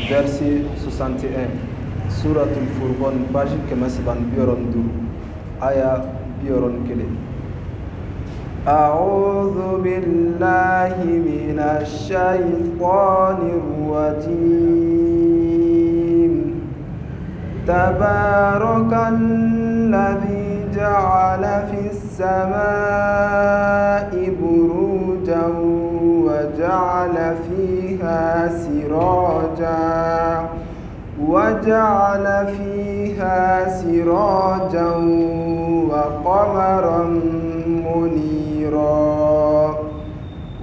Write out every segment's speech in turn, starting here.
verset 61, Suratul Furqan, page Kemasiban Biorondu, Aya Bioron Kele. أعوذ بالله من الشيطان الرجيم. تبارك الذي جعل في السماء بروجا وجعل فيها سراجا وقمرا منيرا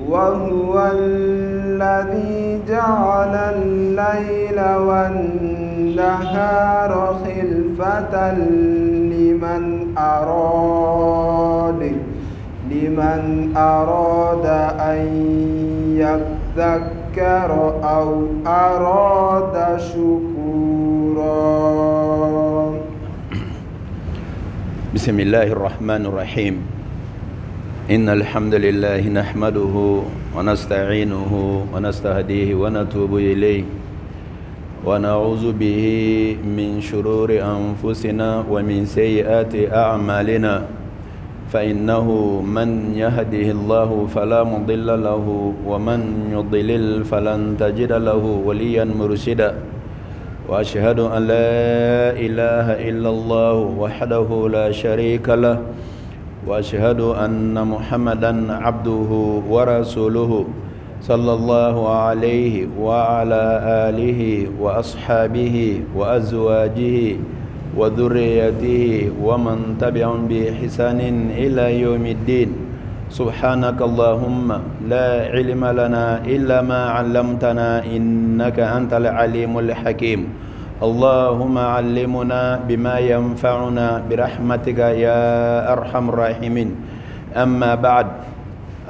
وهو الذي جعل الليل والنهار خلفة لمن أراد أن يذكر أو أراد شكورا. بسم الله الرحمن الرحيم. إن الحمد لله نحمده ونستعينه ونستهديه ونتوب إليه ونعوذ به من شرور أنفسنا ومن سيئات أعمالنا، فإنه من يهده الله فلا مضل له ومن يضلل فلن تجد له وليا مرشدا، وأشهد أن لا إله إلا الله وحده لا شريك له، وأشهد أن محمدا عبده ورسوله صلى الله عليه وعلى آله وأصحابه وأزواجه وذريته ومن تبعهم بإحسان إلى يوم الدين. سبحانك اللهم لا علم لنا إلا ما علمتنا إنك أنت العليم الحكيم. اللهم علمنا بما ينفعنا برحمتك يا أرحم الراحمين. أما بعد،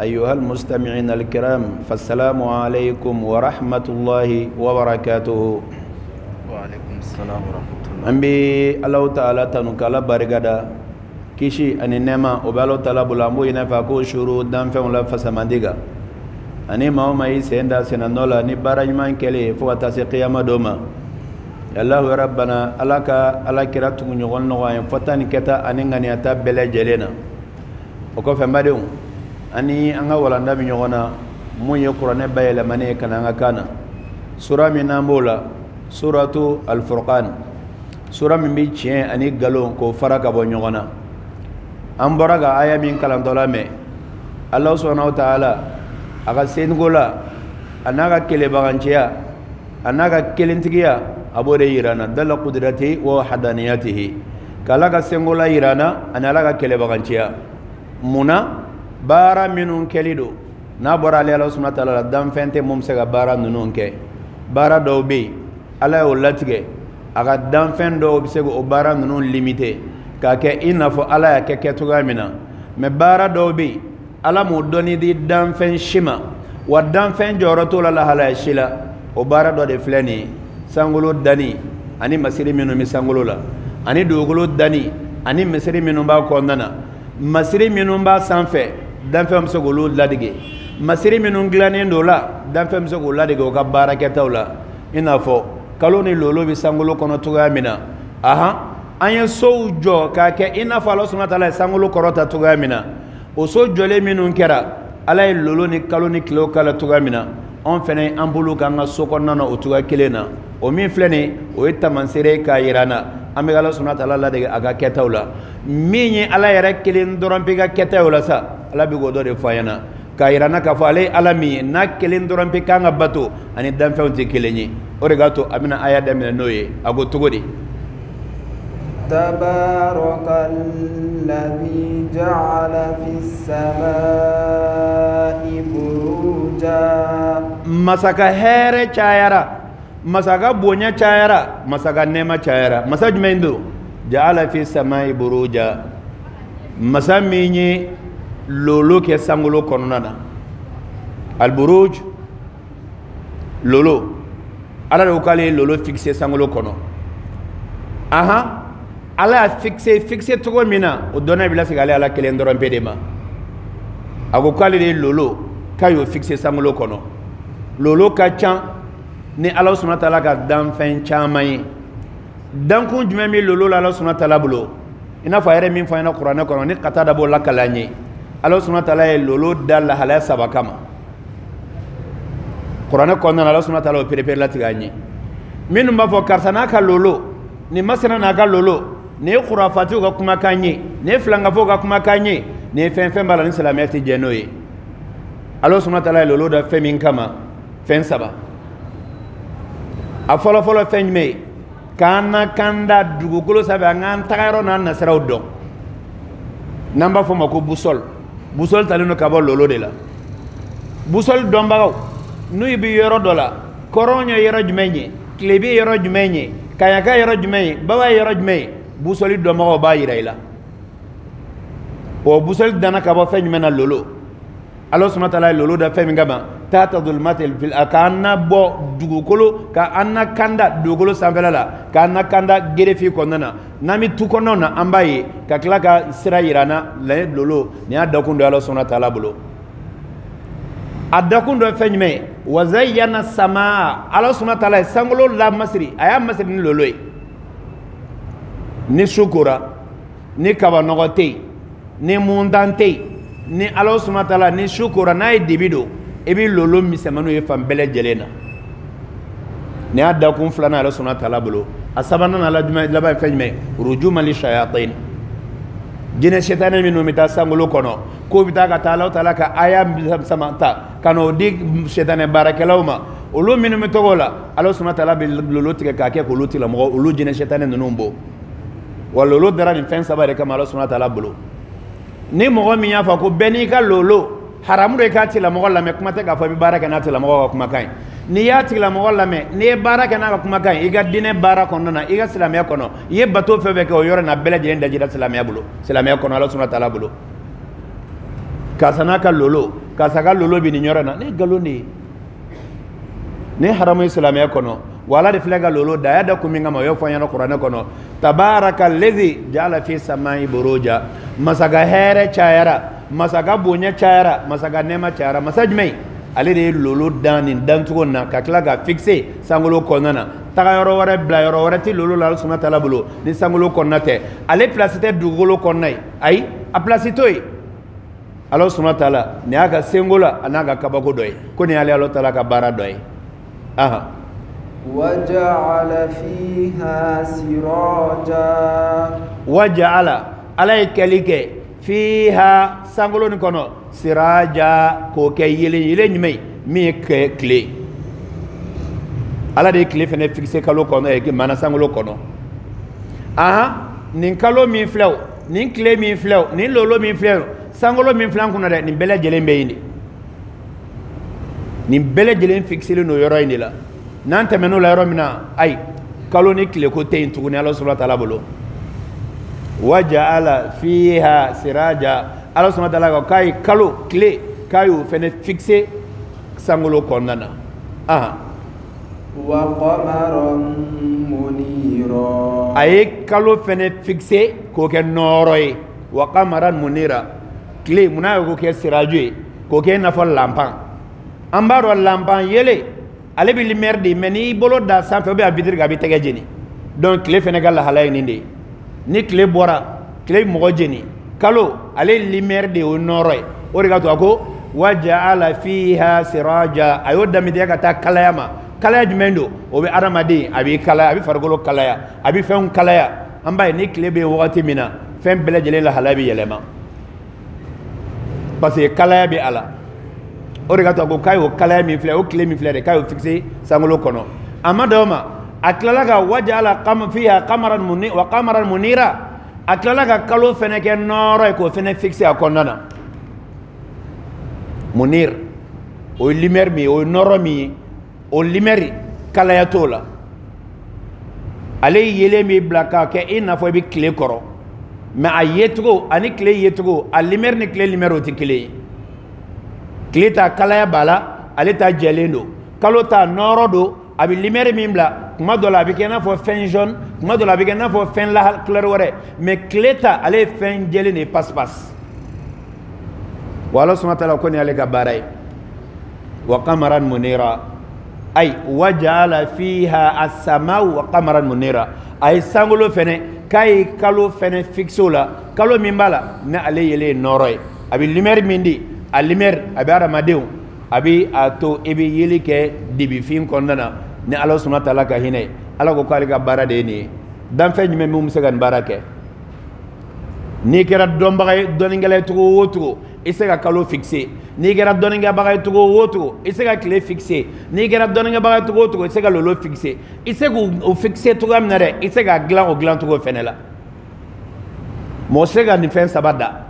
أيها المستمعين الكرام، فالسلام عليكم ورحمة الله وبركاته. وعليكم السلام ورحمة الله. أمبي الله تعالى تنكالا برغدا كيشي أني نما وبالو تعالى بلامو ينفعكو شروع دام فمولا فسمانديغا أني ما يسندا سنانولا ني بارجمان كلي فوتا سي قيامة دوما. الله ربنا ألاك ألاكرا تغنيغون نغاين فتان كتا أني غنياتا بلا جلينا وكو فمباديو أني أنغا ولاندا بنيغونا مو يقرأ بايلا مني كان كان سورة من نامبولا سورة الفرقان، سورة من بيتشين أني قالوا كو فرق أبو نيغونا أمبرغا آية من كلام دولامي. الله سبحانه وتعالى أغا سينغولا أناغا كيلي بغانشيا أناغا كيلنتغيا أبو دي إيرانا دل قدرته وحدانيته كالاغا سينغولا إيرانا أناغا كيلي بغانشيا منا بارا منون كيليدو نابورا لي الله سبحانه وتعالى دام فنتي ممسغا بارا نونون كي بارا دوبي ala yo latige aga danfen do bisego o bara nunu limité ka ke inafo ala ya ke tugamina me bara do bi ala mo doni di danfen shima wa danfen joroto la hala shila o bara do de fleni sangulo dani ani masiri minu mi sangulo la ani dogulo dani ani masiri minu ba ko nana masiri minu ba sanfe danfen so golo ladige masiri minu glane ndo la danfen so golo ladige o ka bara ke tawla inafo kaloni lolo bi sangulo kono tugamina aha anya sojo ka ke ina fa Allah subhanahu wa ta'ala sangulo korota tugamina o sojo le minun kera alay lolo ni kaloni kilo kala tugamina on fene ambulu kanga sokonna no utuga kilena o min flene o itamansire ka irana ambe Allah subhanahu wa ta'ala la de aga ketawla minyi ala yara kilin doron piga ketawla sa ala bi godo de fayana ka irana ka fa alay alami na kilin doron pikanga bato ani dan fewti kilenyi origato amina aya damina noye ago tugodi. تبارك الذي جعل في السماء بروجا. مسaka here chayara masaka bonya chayara masaka nema chayara masaj mendo ja'ala fi samai buruja masaminyi lolo ke sangulo konona al buruj lolo ala do kale lolo fixé sangulo kono aha ala fixé togo mina o dona bila sigale ala kelen doron pedema ago kale de lolo kayo fixé sangulo kono lolo ka chan ni Allah subhanahu wa ta'ala ka dan fɛn caman ye dan kun jumɛn bɛ lolo la Allah subhanahu wa ta'ala bolo i n'a fɔ a yɛrɛ min fɔ an ɲɛna kuranɛ kɔnɔ ni kata da b'o la kalan ye Allah subhanahu wa ta'ala ye lolo da lahalaya 3 kama kuranɛ kɔnɔna na Allah subhanahu wa ta'ala o perepere latigɛ an ye minnu b'a fɔ karisa n'a ka lolo ni masina n'a ka lolo ni ye khurafatiw ka kumakan ye ni ye filankafow ka kumakan ye ni ye fɛn fɛn b'a la ni silamɛya tɛ jɛ n'o ye Allah subhanahu wa ta'ala ye lolo da fɛn min kama fɛn 3 a fɔlɔ fɔlɔ fɛn jumɛn ye k'an na kan da dugukolo sanfɛ an k'an taga yɔrɔ n'an nasiraw dɔn n'an b'a fɔ ma ko busol busol talen don ka bɔ lolo de la busol dɔnbagaw n'u bɛ yɔrɔ dɔ la kɔrɔn ye yɔrɔ jumɛn ye tilebin ye yɔrɔ jumɛn ye kaɲaka ye yɔrɔ jumɛn ye baba ye yɔrɔ jumɛn ye busoli dɔnbagaw b'a yira i la o busoli danna ka bɔ fɛn jumɛn na lolo Allah subhanahu wa ta'ala ye lolo da fɛn min kama tata dhulmatil fil k'an na bɔ dugukolo ka an na kanda dugukolo sanfɛla la k'an na kanda gerefi kɔnɔna na n'an bɛ tu kɔnɔnaw na an b'a ye ka tila ka sira yira an na lolo nin y'a dakun dɔ Allah subhanahu wa ta'ala bolo a dakun dɔ ye fɛn jumɛn ye wa zayyana samaa Allah subhanahu wa ta'ala ye sankolo lamasiri a y'a masiri ni lolo ye ni su kora ni kabanɔgɔ tɛ yen ni mundan tɛ yen ni Allah subhanahu wa ta'ala ni su kora n'a ye dibi don i bɛ lolo misɛnmaninw ye fan bɛɛ lajɛlen na nin y'a dakun filanan Allah subhanahu wa ta'ala bolo a sabanan na laban ye fɛn jumɛn rujuman li shayatin jinɛ shetani minnu bɛ taa sankolo kɔnɔ k'o bɛ taa ka taa Allah ta'ala ka aya sama ta ka n'o di shetani baarakɛlaw ma olu minnu bɛ tɔgɔ la Allah subhanahu wa ta'ala bɛ lolo tigɛ k'a kɛ k'olu tigilamɔgɔ olu jinɛ shetani ninnu bɔ wa lolo dara nin fɛn 3 de kama Allah subhanahu wa ta'ala bolo ni mɔgɔ min y'a fɔ ko bɛɛ n'i ka lolo haramu de k'a tigilamɔgɔ lamɛn kuma tɛ k'a fɔ i bɛ baara kɛ n'a tigilamɔgɔ ka kumakan ye n'i y'a tigilamɔgɔ lamɛn n'i ye baara kɛ n'a ka kumakan ye i ka diinɛ baara kɔnɔna na i ka silamɛya kɔnɔ i ye bato fɛn fɛn kɛ o yɔrɔ na bɛɛ lajɛlen dajira silamɛya bolo silamɛya kɔnɔ Allah subhanahu wa ta'ala bolo karisa n'a ka lolo karisa ka lolo bɛ nin yɔrɔ na ne nkalon de ye ne haramu ye silamɛya kɔnɔ wa Allah de filɛ ka lolo da a y'a da kun min kama o y'o fɔ an ɲɛna kuranɛ kɔnɔ tabaraka lezi ja'ala fi samai buruja masaka hɛrɛ cayara masaka bonya cayara masaka nɛɛma cayara masa jumɛn ale de ye lolo dan nin dancogo na ka tila ka fixe sankolo kɔnɔna na taga yɔrɔ wɛrɛ bila yɔrɔ wɛrɛ tɛ lolo la Allah subhanahu wa ta'ala bolo ni sankolo kɔnɔna tɛ ale place tɛ dugukolo kɔnɔna ye ayi a place to yen Allah subhanahu wa ta'ala nin y'a ka senko la a n'a ka kabako dɔ ye ko nin y'ale Allah ta'ala ka baara dɔ ye وجعل فيها سراجا وجعل ala ye kɛli kɛ fiha sankolo nin kɔnɔ siraja k'o kɛ yelen yelen jumɛn ye min ye tile ala de ye tile fɛnɛ fixe kalo kɔnɔ mana sankolo kɔnɔ nin kalo min filɛ o nin tile min filɛ o nin lolo min filɛ o sankolo min filɛ an kunna dɛ nin bɛɛ lajɛlen bɛ yen de nin bɛɛ lajɛlen fixelen don yɔrɔ in de la n'an tɛmɛn'o la yɔrɔ min na ayi kalo ni tile ko tɛ yen tuguni Allah subhanahu wa ta'ala bolo waja'ala fiha siraja Allah subhanahu wa ta'ala k'a ye kalo tile k'a y'o fɛnɛ fixe sankolo kɔnɔna na wa qamaran munira a ye kalo fɛnɛ fixe k'o kɛ nɔɔrɔ ye wa qamaran munira tile munna ye k'o kɛ siraju ye k'o kɛ i n'a fɔ lanpan an b'a dɔn lanpan yelen ale bɛ lumière de mais n'i bolo da sanfɛ ou bien a vitre kan a bɛ tɛgɛ jeni donc tile fɛnɛ ka lahala ye nin de ye ni tile bɔra tile mɔgɔ jeni kalo ale lumière de o nɔrɔ ye o de ka to a ko waja'ala fiha siraja a y'o danbetiya ka taa kalaya ma kalaya jumɛn don o bɛ adamaden a bɛ kalaya a bɛ farikolo kalaya a bɛ fɛnw kalaya an b'a ye ni tile bɛ yen wagati min na fɛn bɛɛ lajɛlen lahalaya bɛ yɛlɛma parce que kalaya bɛ a la o de ka to a ko k'a y'o kalaya min filɛ o tile min filɛ de k'a y'o fixe sankolo kɔnɔ a ma dɔn o ma a tilala ka waja'ala fiha qamaran munira a tilala ka kalo fɛnɛ kɛ nɔɔrɔ ye k'o fɛnɛ fixe a kɔnɔna na munir o ye lumière min ye o ye nɔɔrɔ min ye o lumière kalaya t'o la ale yelen bɛ bila k'a kɛ i n'a fɔ i bɛ tile kɔrɔ mais a yecogo ani tile yecogo a lumière ni tile lumière o tɛ kelen ye tile ta kalaya b'a la ale ta jɛlen don kalo ta nɔɔrɔ don a bɛ lumière min bila kuma dɔ la a bɛ kɛ i n'a fɔ fɛn jaune kuma dɔ la a bɛ kɛ i n'a fɔ fɛn la couleur wɛrɛ mais tile ta ale ye fɛn jɛlen de passe wa Allah subhanahu wa ta'ala ko nin y'ale ka baara ye wa qamaran munira ay wajala fiha as-samau wa qamaran munira ay sangolo fene kay kalo fene fixola kalo mimbala na ale yele noroy abi lumière mindi a lumière abi aramadeu abi ato ebi yeli ke dibi fin kondana ni Allah subhanahu wa ta'ala ka hinay ala ko kali ka bara de ni dan fe nyime mum segan barake ni kera dombagay doningale tugo wotugo isega kalo fixé ni kera doninga bagay tugo wotugo isega clé fixé ni kera doninga bagay tugo wotugo isega lolo fixé isega o fixé tugo amnare isega glan tugo fenela mo sega ni fen sabada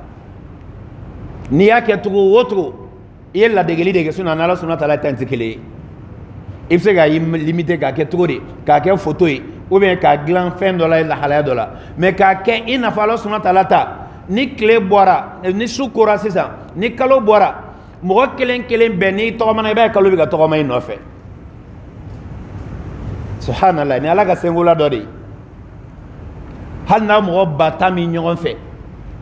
ni yake tugo wotugo yella degeli dege suna Allah subhanahu wa ta'ala tantikele isega limité ka ke tugo de ka ke photo ou bien ka glan fin de la halaya de la mais ka ke ina falo subhanahu wa ta'ala ta ni clé boira ni sukura sisa ni kalo boira mo kelen be ni to mana be kalo bi ga to may no fe subhanallah ni ala ga sengula dori hal na mo batami nyon fe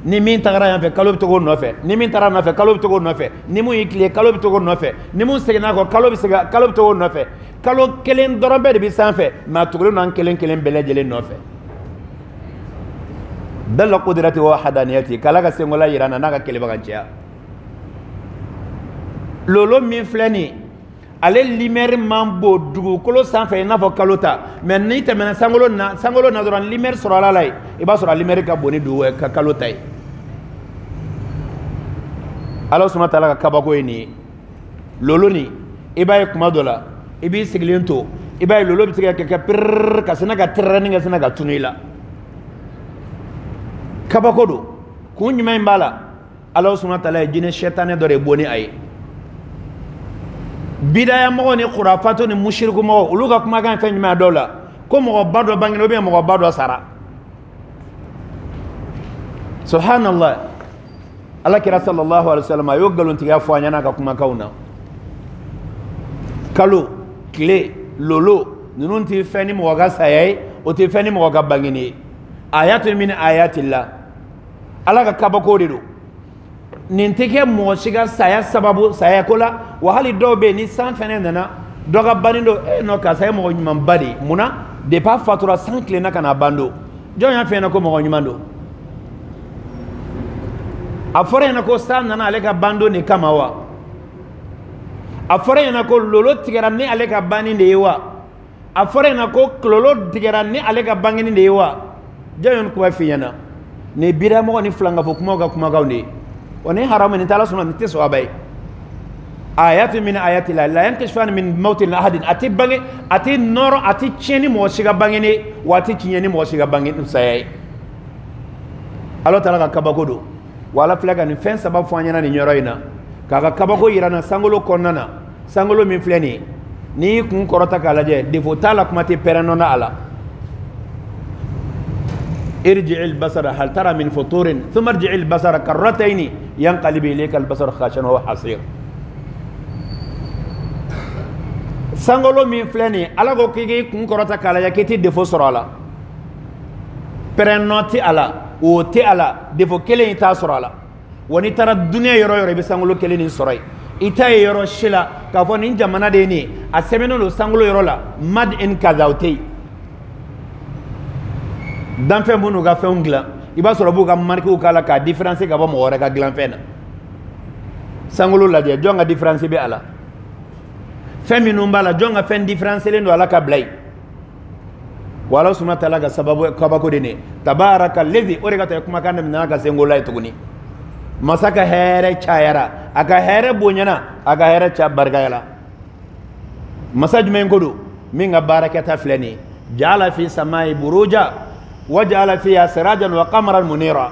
ni min tagara yan fe kalo bi to go no fe ni min tara no fe kalo bi to go no fe ni mu clé kalo bi to go no fe ni mu segna ko kalo bi to go no fe kalo kelen dorombe de bi sanfe ma tugulu nan kelen bele jele no fe dalla qudrati wa hadaniyati kala ga sengola yirana naga kele bagantia lolo min flani ale limer mambo dugu kolo sanfe na fo kalota mais ni temena sangolo na doran limer sura lalai e ba sura limer ka boni du ka kalota yi Allah subhanahu wa ta'ala ka kabako ni lolo ni e ba kuma dola e bi siglento e ba lolo bi tiga ka pir ka sina ga training ga sina ga tunila kabakodo kun nyuma mbala Allah subhanahu wa ta'ala jine shaytané dore boni ay bidaya mo ni khurafato ni mushriku mo uluga kuma gan fe nyuma dola ko mo bado bangino be mo bado sara subhanallah Allah kira sallallahu alaihi wasallam ayo galon tiga fo nyana ka kuma kauna kalo clé lolo nunun ti feni mo ga sayay o ti feni mo ga bangini ayatul min ayatillah ala ka kabako de do nin teke mo shiga saya sababu saya kola wa hali dobe ni san fene nana doga banindo no ka saya mo nyman badi muna de pa fatura san clé na kana bando jonya fene ko mo nyimando afore na ko san nana ale ka bando ni kamawa afore na ko lolo tigara ni ale ka bani de wa afore na ko lolo tigara ni ale ka bangini de wa jayon ko fiyana ne bira mo ni flanga fo kuma ga ni oni haramu ni tala sunna ni so abay ayatu min ayati la yankashfan min mautin ahadin ati bangi ati noro ati cheni mo shiga bangini wati chinyeni mo shiga bangini sayay alo tala ka kabakodo wala flaga ni fen sabab fo anyana ni nyoroina kaga kabako yirana sangolo konnana sangolo min fleni ni kun korota kala je defo tala kuma te perenona ala ارجع البصر هل ترى من فطور ثم ارجع البصر كرتين ينقلب اليك البصر خاشعا وهو حسير sangolo min fleni ala go kigi kun korota kala ya kiti defo sorala perenoti ala o ti ala defo kele ita sorala woni tara dunya yoro be sangolo kele ni soray ita yoro shila ka fo nin jamana de ni a semeno lo sangolo yoro la mad in kazauti dan fe munu ga fe ungla iba soro bu ga marki u kala ka différence ga ba mo wora ga glan fena sangolo la je jonga différence be ala feminu mbala jonga fen différence le ndo ala ka blay wala subhanahu wa ta'ala ga sababu kabako dene tabarakal ladhi origata kuma kan na ga sengola ituguni masaka here chayara aga here bonyana aga here cha bargayala masaj men godo min ga barakata flani jala fi samai buruja wajala fiha sirajan wa qamaran munira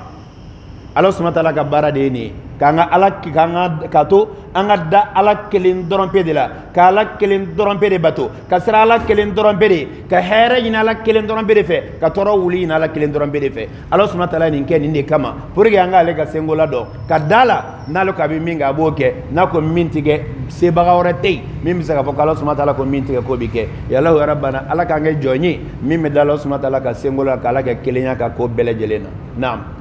Allah subhanahu wa ta'ala ka bara deni kanga ala kanga kato anga da ala kelin doron pede la ka ala kelin doron pede bato ka sira ala kelin doron pede ka here ina ala kelin doron pede fe ka toro wuli ina ala kelin doron pede fe Allah subhanahu wa ta'ala nin ken inde kama pour que anga ale ka sengola do ka dala nalo ka bi minga boke nako mintige se baga orete mim bisa ka fo Allah subhanahu wa ta'ala ko mintige ko bike ya Allah rabbana ala ka ngai jonyi mim dala subhanahu wa ta'ala ka sengola ka ala ka kelenya ka ko bele jelena naam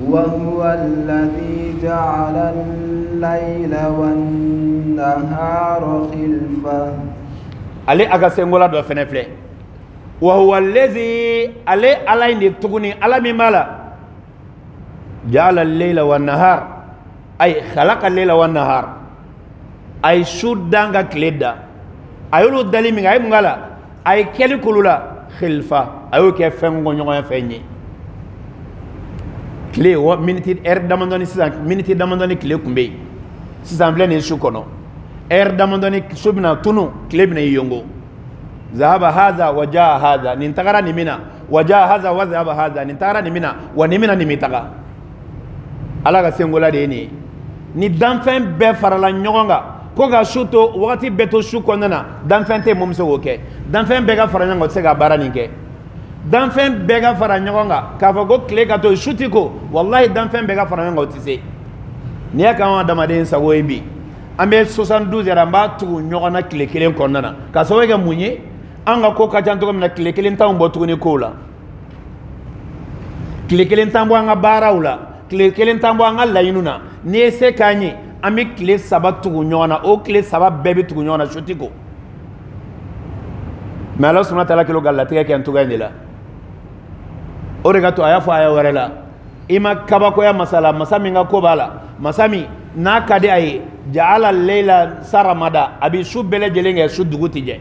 وهو الذي جعل الليل والنهار خلفة ale aga sengola do fene fle wa huwa allazi ale ala indi tuguni ala mi mala ja'ala al-layla wan-nahar ay khalaqa al-layla wan-nahar ay sudanga kleda ayulu dalimi ay mungala ay keli kulula khilfa ayo ke fengo nyongo fenyi clé wa minute air damandoni sisan minute damandoni clé kumbe sisan blene shukono air damandoni subna tunu clé bina yongo zahaba hadha wa jaa hadha nintagara nimina wa jaa hadha wa zahaba hadha nintagara nimina wa nimina nimitaga ala ga sengola de ni danfen be farala nyogonga ko ga shuto wakati beto shuko nana danfen te mumse woke danfen be ga faranya ngo sega baraninke danfen be ga faranya ngonga ka fa go kle ka to shuti ko wallahi danfen be ga faranya ngo tise ni aka wa damaden sago ebi ambe 72 ramba tu nyogona kle kelen konnana ka so wega munye anga ko ka janto na kle kelen taw mbotu ni ko la kle kelen tambo anga barawla kle kelen tambo anga layinuna ni se kanyi ami kle sabatu nyona o kle sabab bebe tu nyona shuti ko mais Allah subhanahu wa ta'ala kilo galati ke antuga ndila o rega to aya fo aya warela ima kabako ya masala masami nga ko bala masami na kade ay ja'ala al-layla saramada abi shubele jelenge shuduguti je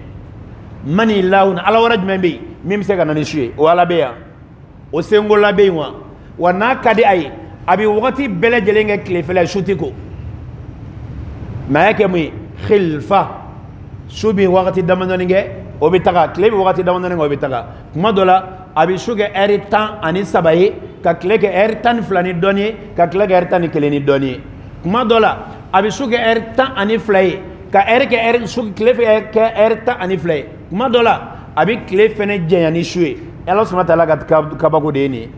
mani lahun ala waraj membi mim se kana ni shuye wala beya o sengola beywa wa na kade ay abi wati bele jelenge klefela shutiko ma yake mi khilfa shubi waqti damanonge obitaga klebi wakati damanane obitaga kuma dola abi shuge eri tan ani sabaye ka kleke eri tan flani doni ka kleke eri tan keleni doni kuma dola abi shuge eri tan ani flaye ka eri ke eri shuge klefe ke eri tan ani flaye kuma dola abi klefe ne jeyani shuye Allah subhanahu wa ta'ala kabako deni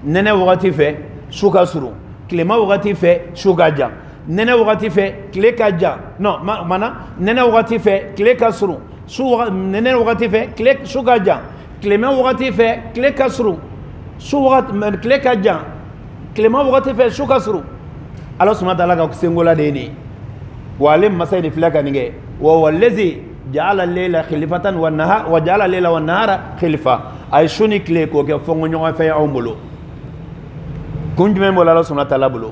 nene wakati fe shuka suru klema wakati fe shuka jam nene wakati fe kleka jam no mana nene wakati fe kleka suru nene wakati fe klek shuga jan klema wakati fe klek kasru klek jan klema wakati fe shuga kasru Allah subhanahu wa ta'ala ka sengola de ni walim masayni filaka ninge wa wallazi ja'ala al-layla khilfatan wan nahara wa ja'ala al-layla wan nahara khilfa ay shuni klek ko ke fongo nyonga fe awmulo kunjume mo Allah subhanahu wa ta'ala bulo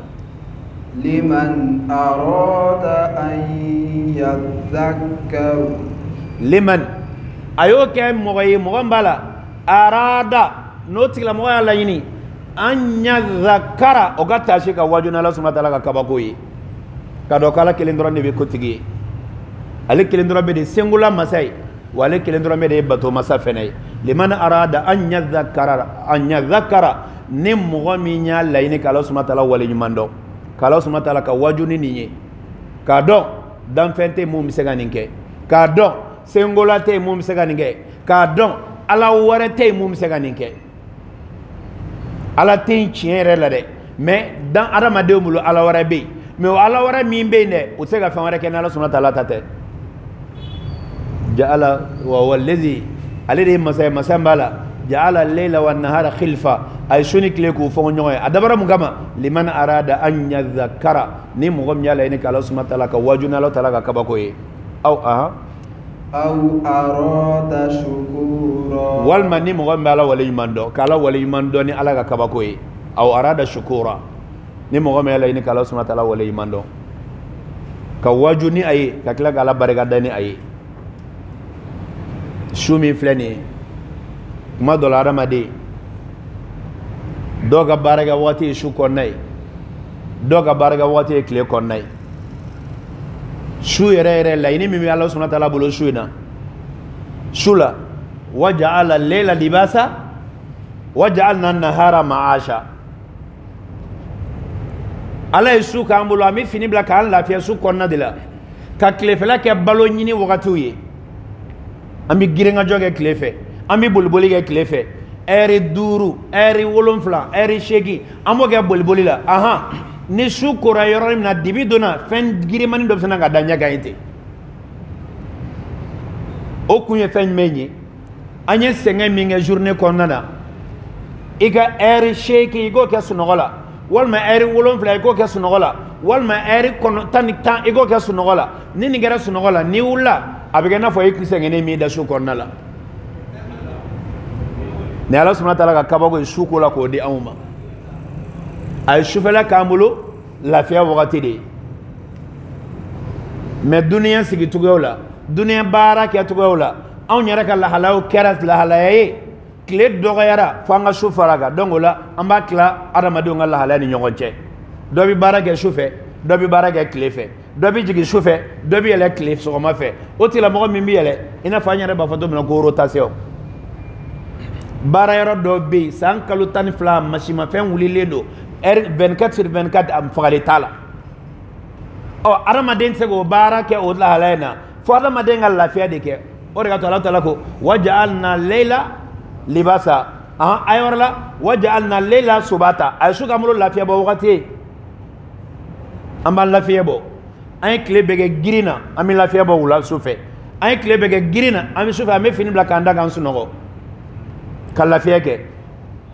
liman arada an yadhakkaru liman ayo ke mogoy mogambala arada notigla mogoy la yini anya zakara ogata shika wajuna Allah subhanahu wa ta'ala ka kabakoyi kado kala kelendro ne be kotigi ale kelendro be de singula masai wale kelendro be de bato masa fenay liman arada anya zakara ne mogami nya la yini kala subhanahu wa ta'ala wale nyumando kala subhanahu wa ta'ala ka wajuni ninye kado dan fente mum seganinke kado sengola te mum seganinge ka don ala wara te mum seganinge ala tin chiere la de mais dans adama de mulu ala wara be mais ala wara mi be ne o sega fa wara ken ala subhanahu wa ta'ala tate ja'ala wa wallazi alladhi masambala ja'ala al-layla wan nahara khilfa ay sunik le ko fo nyoy adabara mu gama liman arada an yadhakkara ni mu gom yalla ni kala subhanahu wa ta'ala ka wajuna Allah ta'ala ka kabako yi aw aha aw arada shukura wal mani mo gombe ala wali mando kala wali mando ni ala ga kabako yi aw arada shukura ni mo gombe ala ni kala subhanahu wa ta'ala wali mando ka wajuni ay ka kala gala barega dani ay shumi flani ma dolara made doga barega wati shu konnai doga barega wati kle konnai shu yere la ini mimi Allah subhanahu wa ta'ala bolo shuina shula waja'ala al-layla libasa waja'alna an-nahara ma'asha ala shu ka ambulo ami fini bla ka la fi shu konna dila ka klefela ke balo nyini wakati ye ami girenga joge klefe ami bulbuli ke klefe eri duru eri wolonfla eri shegi amo ke bulbuli la aha ni shukura yoro na dibidona fen girimani do fena ga danya gaite o kunye fen menyi anye senga minga journée konnana iga eri sheki igo ke sunogola walma eri wolonfla igo ke sunogola walma eri kon tanik tan igo ke sunogola ni ngara sunogola ni wula abige na fo ikise ngene mi da su konna la ne Allah subhanahu wa ta'ala ka kabago su ko la ko di awma ay shufala kamulo lafiya wakati de mais duniya sigi tugawla duniya bara ke tugawla aw nyara ka lahalaw keras lahalaye kle dogayara fanga sufaraga dongola amba kla adamadu ngala halani nyongonche dobi bara ke shufe dobi bara ke klefe dobi jigi shufe dobi ele klef so ma fe otila mo mi mi ele ina fanya re ba fa do na ko rotation bara yaro dobi san kalu tan flam machima fen wulile do R24 sur 24 am fagale tala o aramaden sego bara ke o la halena fo aramaden ngal lafiya de ke o rega to Allah taala ko waja'alna layla libasa ayorla waja'alna layla subata ay suka mulo lafiya bo wakati amba lafiya bo ay kle bege girina ami lafiya bo wula sufe ay kle bege girina ami sufe ami fini bla kanda kan sunogo kala lafiya ke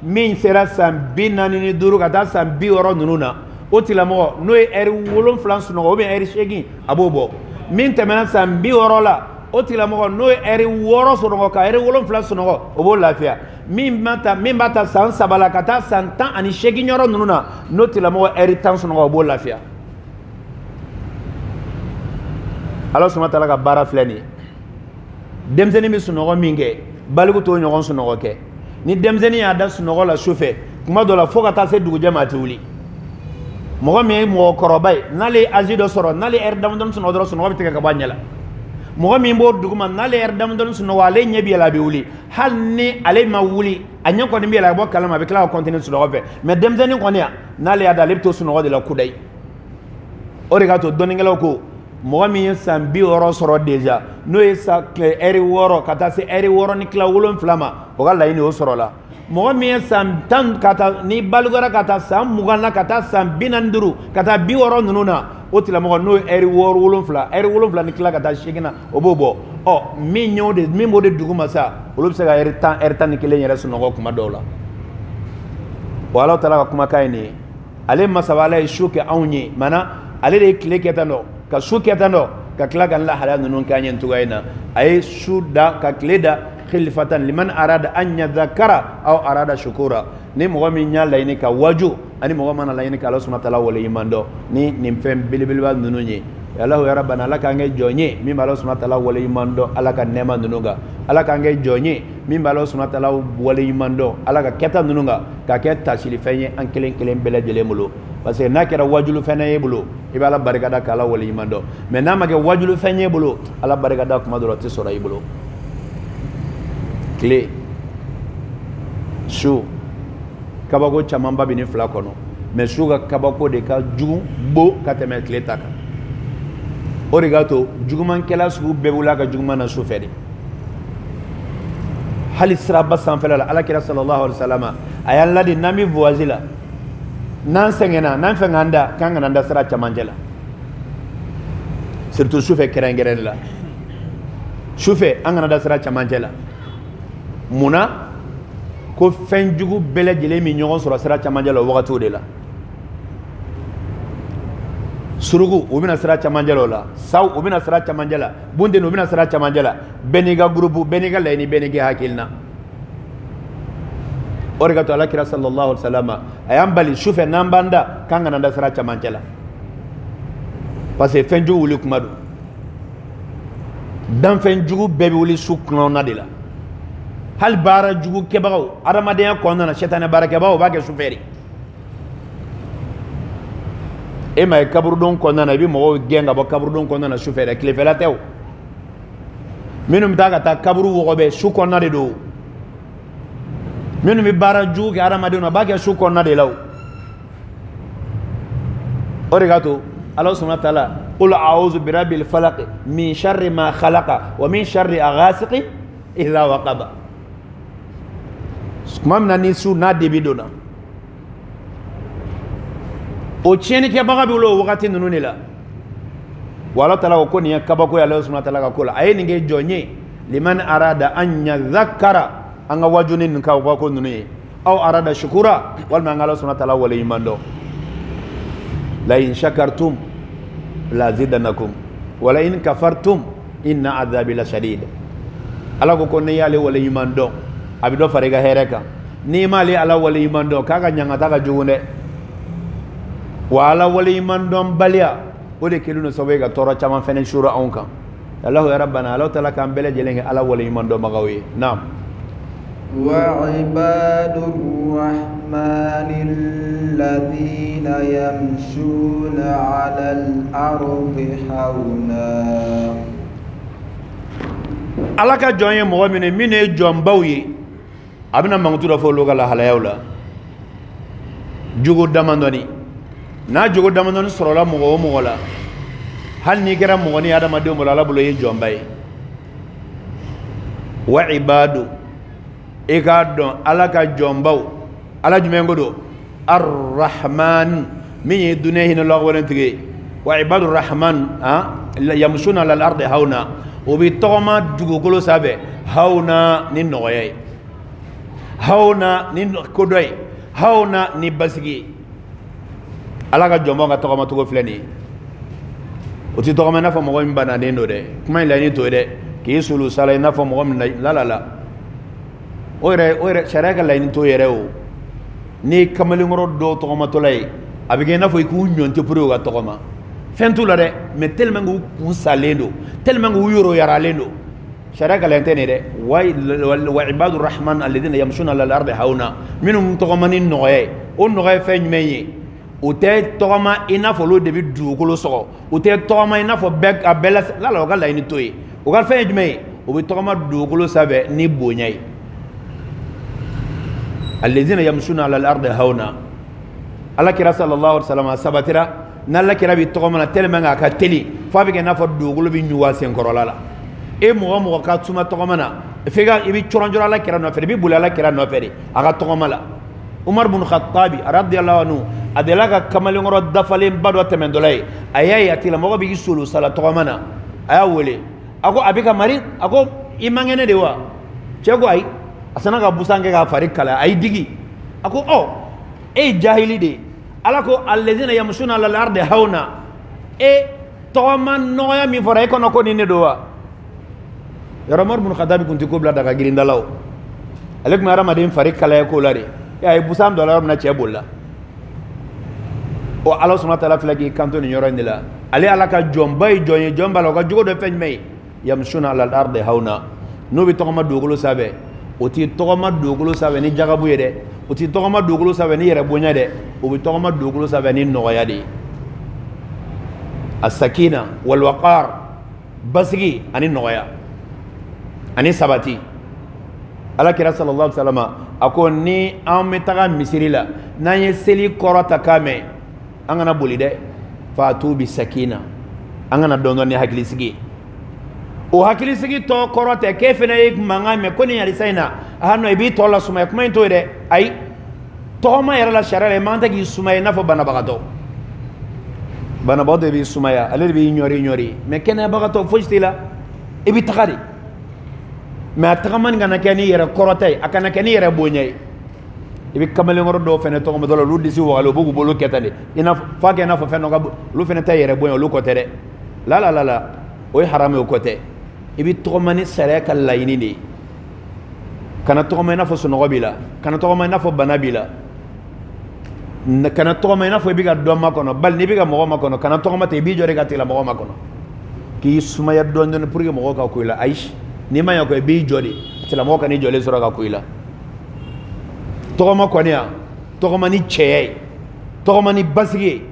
min sera san bi nani ni duru kata san bi oro nununa o tilamo no e eri wolon flan no o be eri shegi abobo min temena san bi oro la o tilamo no e eri woro so no ka eri wolon flan no o bo lafia min bata san sabala kata san tan ani shegi nyoro nununa no tilamo eri tan so no o bo lafia Allah subhanahu wa ta'ala ka bara flani demzeni mi sunogo minge baligu to nyogon sunogo ke ni demzeni ya da sunogo la chauffeur kuma do la foka ta se dugu jamaati wuli mo mi mo korobay nali azido soro nali erdam don sunogo do sunogo biteka ka banyala mo mi mbo dugu man nali erdam don sunogo ale nyebi la be wuli hal ni ale ma wuli anya ko ni bi la bo kalama be kala continue sunogo fe mais demzeni ko ne nali ya da lepto sunogo de la kudai origato doningelo ko mo mi san bi oro soro deja no esa eri woro kata se eri woro ni kla wolon flama o galla ini o soro la mo mi san tan kata ni balgora kata sam mugana kata sam binanduru kata bi woro nununa o tila mo no eri woro wolon fla ni kla kata shigina o bobo o mi nyode mi mode duguma sa o lobse ga eri tan ni kile nyere suno ko kuma dola wala tala kuma kayni ale masawala shuke awnyi mana ale de kile ketano ka su ketano ka kila kan la halal nun kanyen tugaina ay suda ka kleda khilfatan liman arada an yadhakkara aw arada shukura ni mo mi nyala ini ka waju ani mo mana la ini ka Allah subhanahu wa ta'ala wala imando ni nimfem bilbilba nununyi Allah ya rabbana laka ngai jonye mi Allah subhanahu wa ta'ala wala imando alaka nema nunuga alaka ngai jonye mi Allah subhanahu wa ta'ala wala imando alaka keta nunuga ka keta silifenye an kelen bele jelemulo parce que nakira wajulu fene bulo ibala barikada kala wali imando mais namake wajulu fene bulo ala barikada kuma do ti sora ibulo clé shu kabako chamamba bini flakono mais shuga kabako de ka jugu bo kateme clé taka origato juguman kela su bebula ka juguman na sufedi hali siraba sanfela ala kira sallallahu alaihi wasallam ayan ladi nami voisila nan sengena nan fenganda kanga nanda sira chamanjela surtout soufe kerengeren la soufe angana da sira chamanjela muna ko fenjugu bele jele mi nyogon sura sira chamanjela wakati de la surugu ubina sira chamanjela la saw ubina sira chamanjela bunde no ubina sira chamanjela beniga grupu beniga leni beniga hakilna origato ala kira sallallahu alaihi wasallam ayam bali shufe nambanda kanga nanda sira chamanchela parce que fenju wuli kumadu dan fenju bebe wuli sukno nadila hal bara jugu kebago aramadiya konna na shetane barake bawo bage shuferi e may kaburudon konna na bi mo genga bo kaburudon konna na shuferi klefela tew minum daga ta kaburu wobe sukonna de do minu mi bara juuke aramadino bake su konna de law origato Allah subhanahu wa ta'ala qul a'udhu bi rabbil falaq min sharri ma khalaqa wa min sharri ghasiqin idha waqaba mamna ni su na debidona o cheni ke baga biulo wakati nununi la wala ta'ala ko ni kabako ya Allah subhanahu wa ta'ala ko la ayini nge jonye liman arada an yadhakkara anga wajunin ka ko nuni aw arada shukura wal ma ngalo subhanahu wa ta'ala wala imando la in shakartum la zidanakum wala in kafartum inna adhabi la shadid ala ko ne yale wala yuman do abi do fare ga hereka ni mali ala wala yuman do kaga nyanga taga jugunde wala wala yuman do balia o de keluno sobe ga toro chama fene shura onka Allah ya rabbana Allah ta'ala kan bele jelenge ala wala yuman do magawi naam وعباد الرحمن الذين يمشون على الأرض حونا ala ka jɔn ye mɔgɔ min ye jɔnbaw ye a bɛna mankutu dɔ fɔ olu ka lahalayaw la jogo damadɔni n'a jogo damadɔni sɔrɔla mɔgɔ o mɔgɔ la hali n'i kɛra mɔgɔ ni adamadenw bolo ala bolo ye jɔnba ye wa ibadu i k'a dɔn ala ka jɔnbaw ala jumɛn ko don arrahman min ye dunuya hinɛ lɔgɔwɛrɛntigi ye wa ibadu rahman yamsuna ala al-ardi hawna o bɛ tɔgɔma dugukolo sanfɛ hawna ni nɔgɔya ye hawna ni kodɔ ye hawna ni basigi ye ala ka jɔnbaw ka tɔgɔma cogo filɛ nin ye o tɛ tɔgɔma i n'a fɔ mɔgɔ min bananen don dɛ kuma in laɲini t'o ye dɛ k'i sulu sala i n'a fɔ mɔgɔ min lalala o yɛrɛ sariya ka laɲini t'o yɛrɛ o ni kamalenkɔrɔ dɔw tɔgɔmatɔla ye a bɛ kɛ i n'a fɔ i k'u ɲɔnti pour que u ka tɔgɔma fɛn t'u la dɛ mais tellement que u kun salen don tellement que u yɔrɔ yaralen don sariya ka laɲini tɛ nin dɛ wa ibadu rahman alladhina yamshuna ala al-ardi hawna minnu tɔgɔma ni nɔgɔya ye o nɔgɔya ye fɛn jumɛn ye u tɛ tɔgɔma i n'a fɔ olu de bɛ dugukolo sɔgɔ u tɛ tɔgɔma i n'a fɔ a bɛɛ la o ka laɲini t'o ye o ka fɛn ye jumɛn ye u bɛ tɔgɔma dugukolo sanfɛ ni bonya ye alladhina yamshuna ala al-ardi hawna ala kira sallallahu alaihi wasallam sabatira n'ala kira bi tɔgɔma na tellement que a ka teli f'a bɛ kɛ i n'a fɔ dugukolo bɛ ɲuwa senkɔrɔla la e mɔgɔ mɔgɔ ka suma tɔgɔma na f'i ka i bɛ cɔrɔn ala kira nɔfɛ de i bɛ boli ala kira nɔfɛ de a ka tɔgɔma la Umar bin Khattabi radiyallahu anhu a delila ka kamalenkɔrɔ dafalenba dɔ tɛmɛntɔla ye a y'a ye a tigilamɔgɔ b'i solo sala tɔgɔma na a y'a wele a ko a bɛ ka mari a ko i man kɛnɛ de wa cɛ ko ayi a sina ka busan kɛ k'a fari kalaya a y'i digi a ko ɔ e ye jahili de ye ala ko alladhina yamshuna ala al-ardi hawna e tɔgɔma nɔgɔya min fɔra e kɔnɔ ko nin de don wa yɔrɔ Umar bin Khattabi kun tɛ ko bila daga girindala o ale tun bɛ hadamaden fari kalaya ko la de a ye busan dɔ la yɔrɔ min na cɛ bolila o ala subhanahu wa ta'ala filɛ k'i kanto nin yɔrɔ in de la ale ala ka jɔnba ye jɔn ye jɔn b'a la o ka jogo dɔ fɛn jumɛn ye yamshuna ala al-ardi hawna n'o bɛ tɔgɔma dugukolo sanfɛ o ti tɔgɔma dugukolo sanfɛ ni jagabu ye dɛ o ti tɔgɔma dugukolo sanfɛ ni yɛrɛ bonya dɛ o bɛ tɔgɔma dugukolo sanfɛ ni nɔgɔya de ye as-sakina wal waqar basigi ani nɔgɔya ani sabati ala kira sallallahu alaihi wasallam a ko ni an bɛ taga misiri la n'an ye seli kɔrɔta kan mɛn an kana boli dɛ fatu bi sakina an kana dɔn dɔn ni hakilisigi o hakilisigi tɔ kɔrɔ tɛ k'e fana ye mankan mɛn ko nin halisa in na nɔ i b'i tɔ la sumaya kuma in t'o ye dɛ ayi tɔgɔma yɛrɛ la sariya la i man tɛ k'i sumaya i n'a fɔ banabagatɔ banabagatɔ b'i sumaya ale de b'i ɲɔri mais kɛnɛyabagatɔ fosi t'i la i bɛ taga de mais a tagamani kana kɛ ni yɛrɛ kɔrɔta ye a kana kɛ ni yɛrɛ bonya ye i bɛ kamalenkɔrɔ dɔw fana tɔgɔmatɔ la olu disi wagale u b'u bolo kɛ tan de f'a kɛ i n'a fɔ fɛn dɔ ka olu fana ta yɛrɛ bonya olu kɔ tɛ dɛ la o ye haramu ye o kɔ tɛ i bɛ tɔgɔma ni sariya ka laɲini de ye kana tɔgɔma i n'a fɔ sunɔgɔ b'i la kana tɔgɔma i n'a fɔ bana b'i la kana tɔgɔma i n'a fɔ i bɛ ka dɔ makɔnɔ bali n'i bɛ ka mɔgɔ makɔnɔ kana tɔgɔma ten i b'i jɔ de ka tigilamɔgɔ makɔnɔ k'i sumaya dɔɔnin pour que mɔgɔw ka ko i la ayi n'i ma ɲɛ ko i b'i jɔ de tigilamɔgɔ ka n'i jɔlen sɔrɔ ka ko i la tɔgɔma kɔni yan tɔgɔma ni cɛya ye tɔgɔma ni basigi ye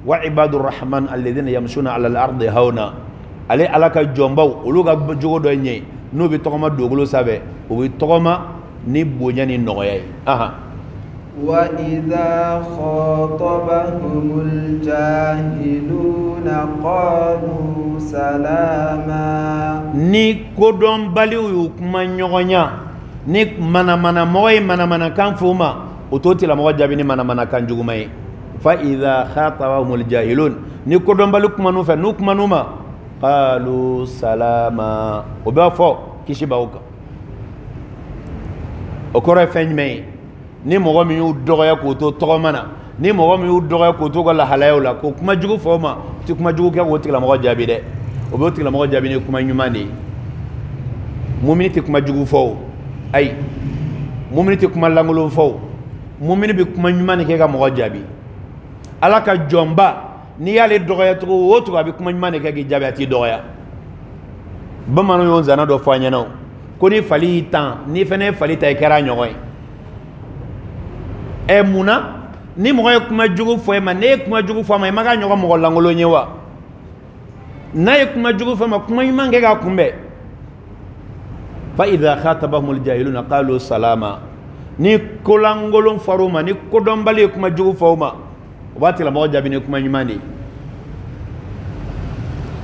wa ibadu rahman alladhina yamshuna ala al-ardi hawna ale ala ka jɔnbaw olu ka jogo dɔ ɲɛ n'o bɛ tɔgɔma dugukolo sanfɛ o bɛ tɔgɔma ni bonya ni nɔgɔya ye wa idha khatabahumul jahiluna qalu salama ni kodɔnbaliw y'u kuma ɲɔgɔnya ni manamana-mɔgɔ ye manamanakan f'u ma o t'o tigilamɔgɔ jaabi ni manamanakan juguman ye fa idha khatabahumul jahilun ni kodɔnbali kuman'u fɛ n'u kuman'u ma qalu salama o b'a fɔ kisi b'aw kan o kɔrɔ ye fɛn jumɛn ye ni mɔgɔ min y'u dɔgɔya k'o to tɔgɔma na ni mɔgɔ min y'u dɔgɔya k'o to ka lahalayaw la k'o kuma jugu fɔ o ma u tɛ kuma jugu kɛ k'o tigilamɔgɔ jaabi dɛ o be tigila mɔgɔ jaabi ni kuma ɲuman de ye mumini tɛ kuma jugu fɔ o ayi mumini tɛ kuma lankolon fɔ o mumini bɛ kuma ɲuman de kɛ ka mɔgɔ jaabi ala ka jɔnba n'i y'ale dɔgɔya cogo o cogo a bɛ kuma ɲuman de kɛ k'i jaabi a t'i dɔgɔya bamananw y'o zana dɔ fɔ an ɲɛna ko ni fali y'i tan ni fɛnɛ ye fali ta i kɛra a ɲɔgɔn ye munna ni mɔgɔ ye kuma jugu fɔ e ma ne ye kuma jugu fɔ a ma i ma k'a ɲɔgɔn mɔgɔ lankolon ye wa n'a ye kuma jugu fɔ a ma kuma ɲuman kɛ k'a kunbɛn fa idha khatabahumul jahiluna qalu salama ni kolangolon fɔra o ma ni kodɔnbali ye kuma jugu fɔ o ma o b'a tigila mɔgɔ jaabi ni kuma ɲuman de ye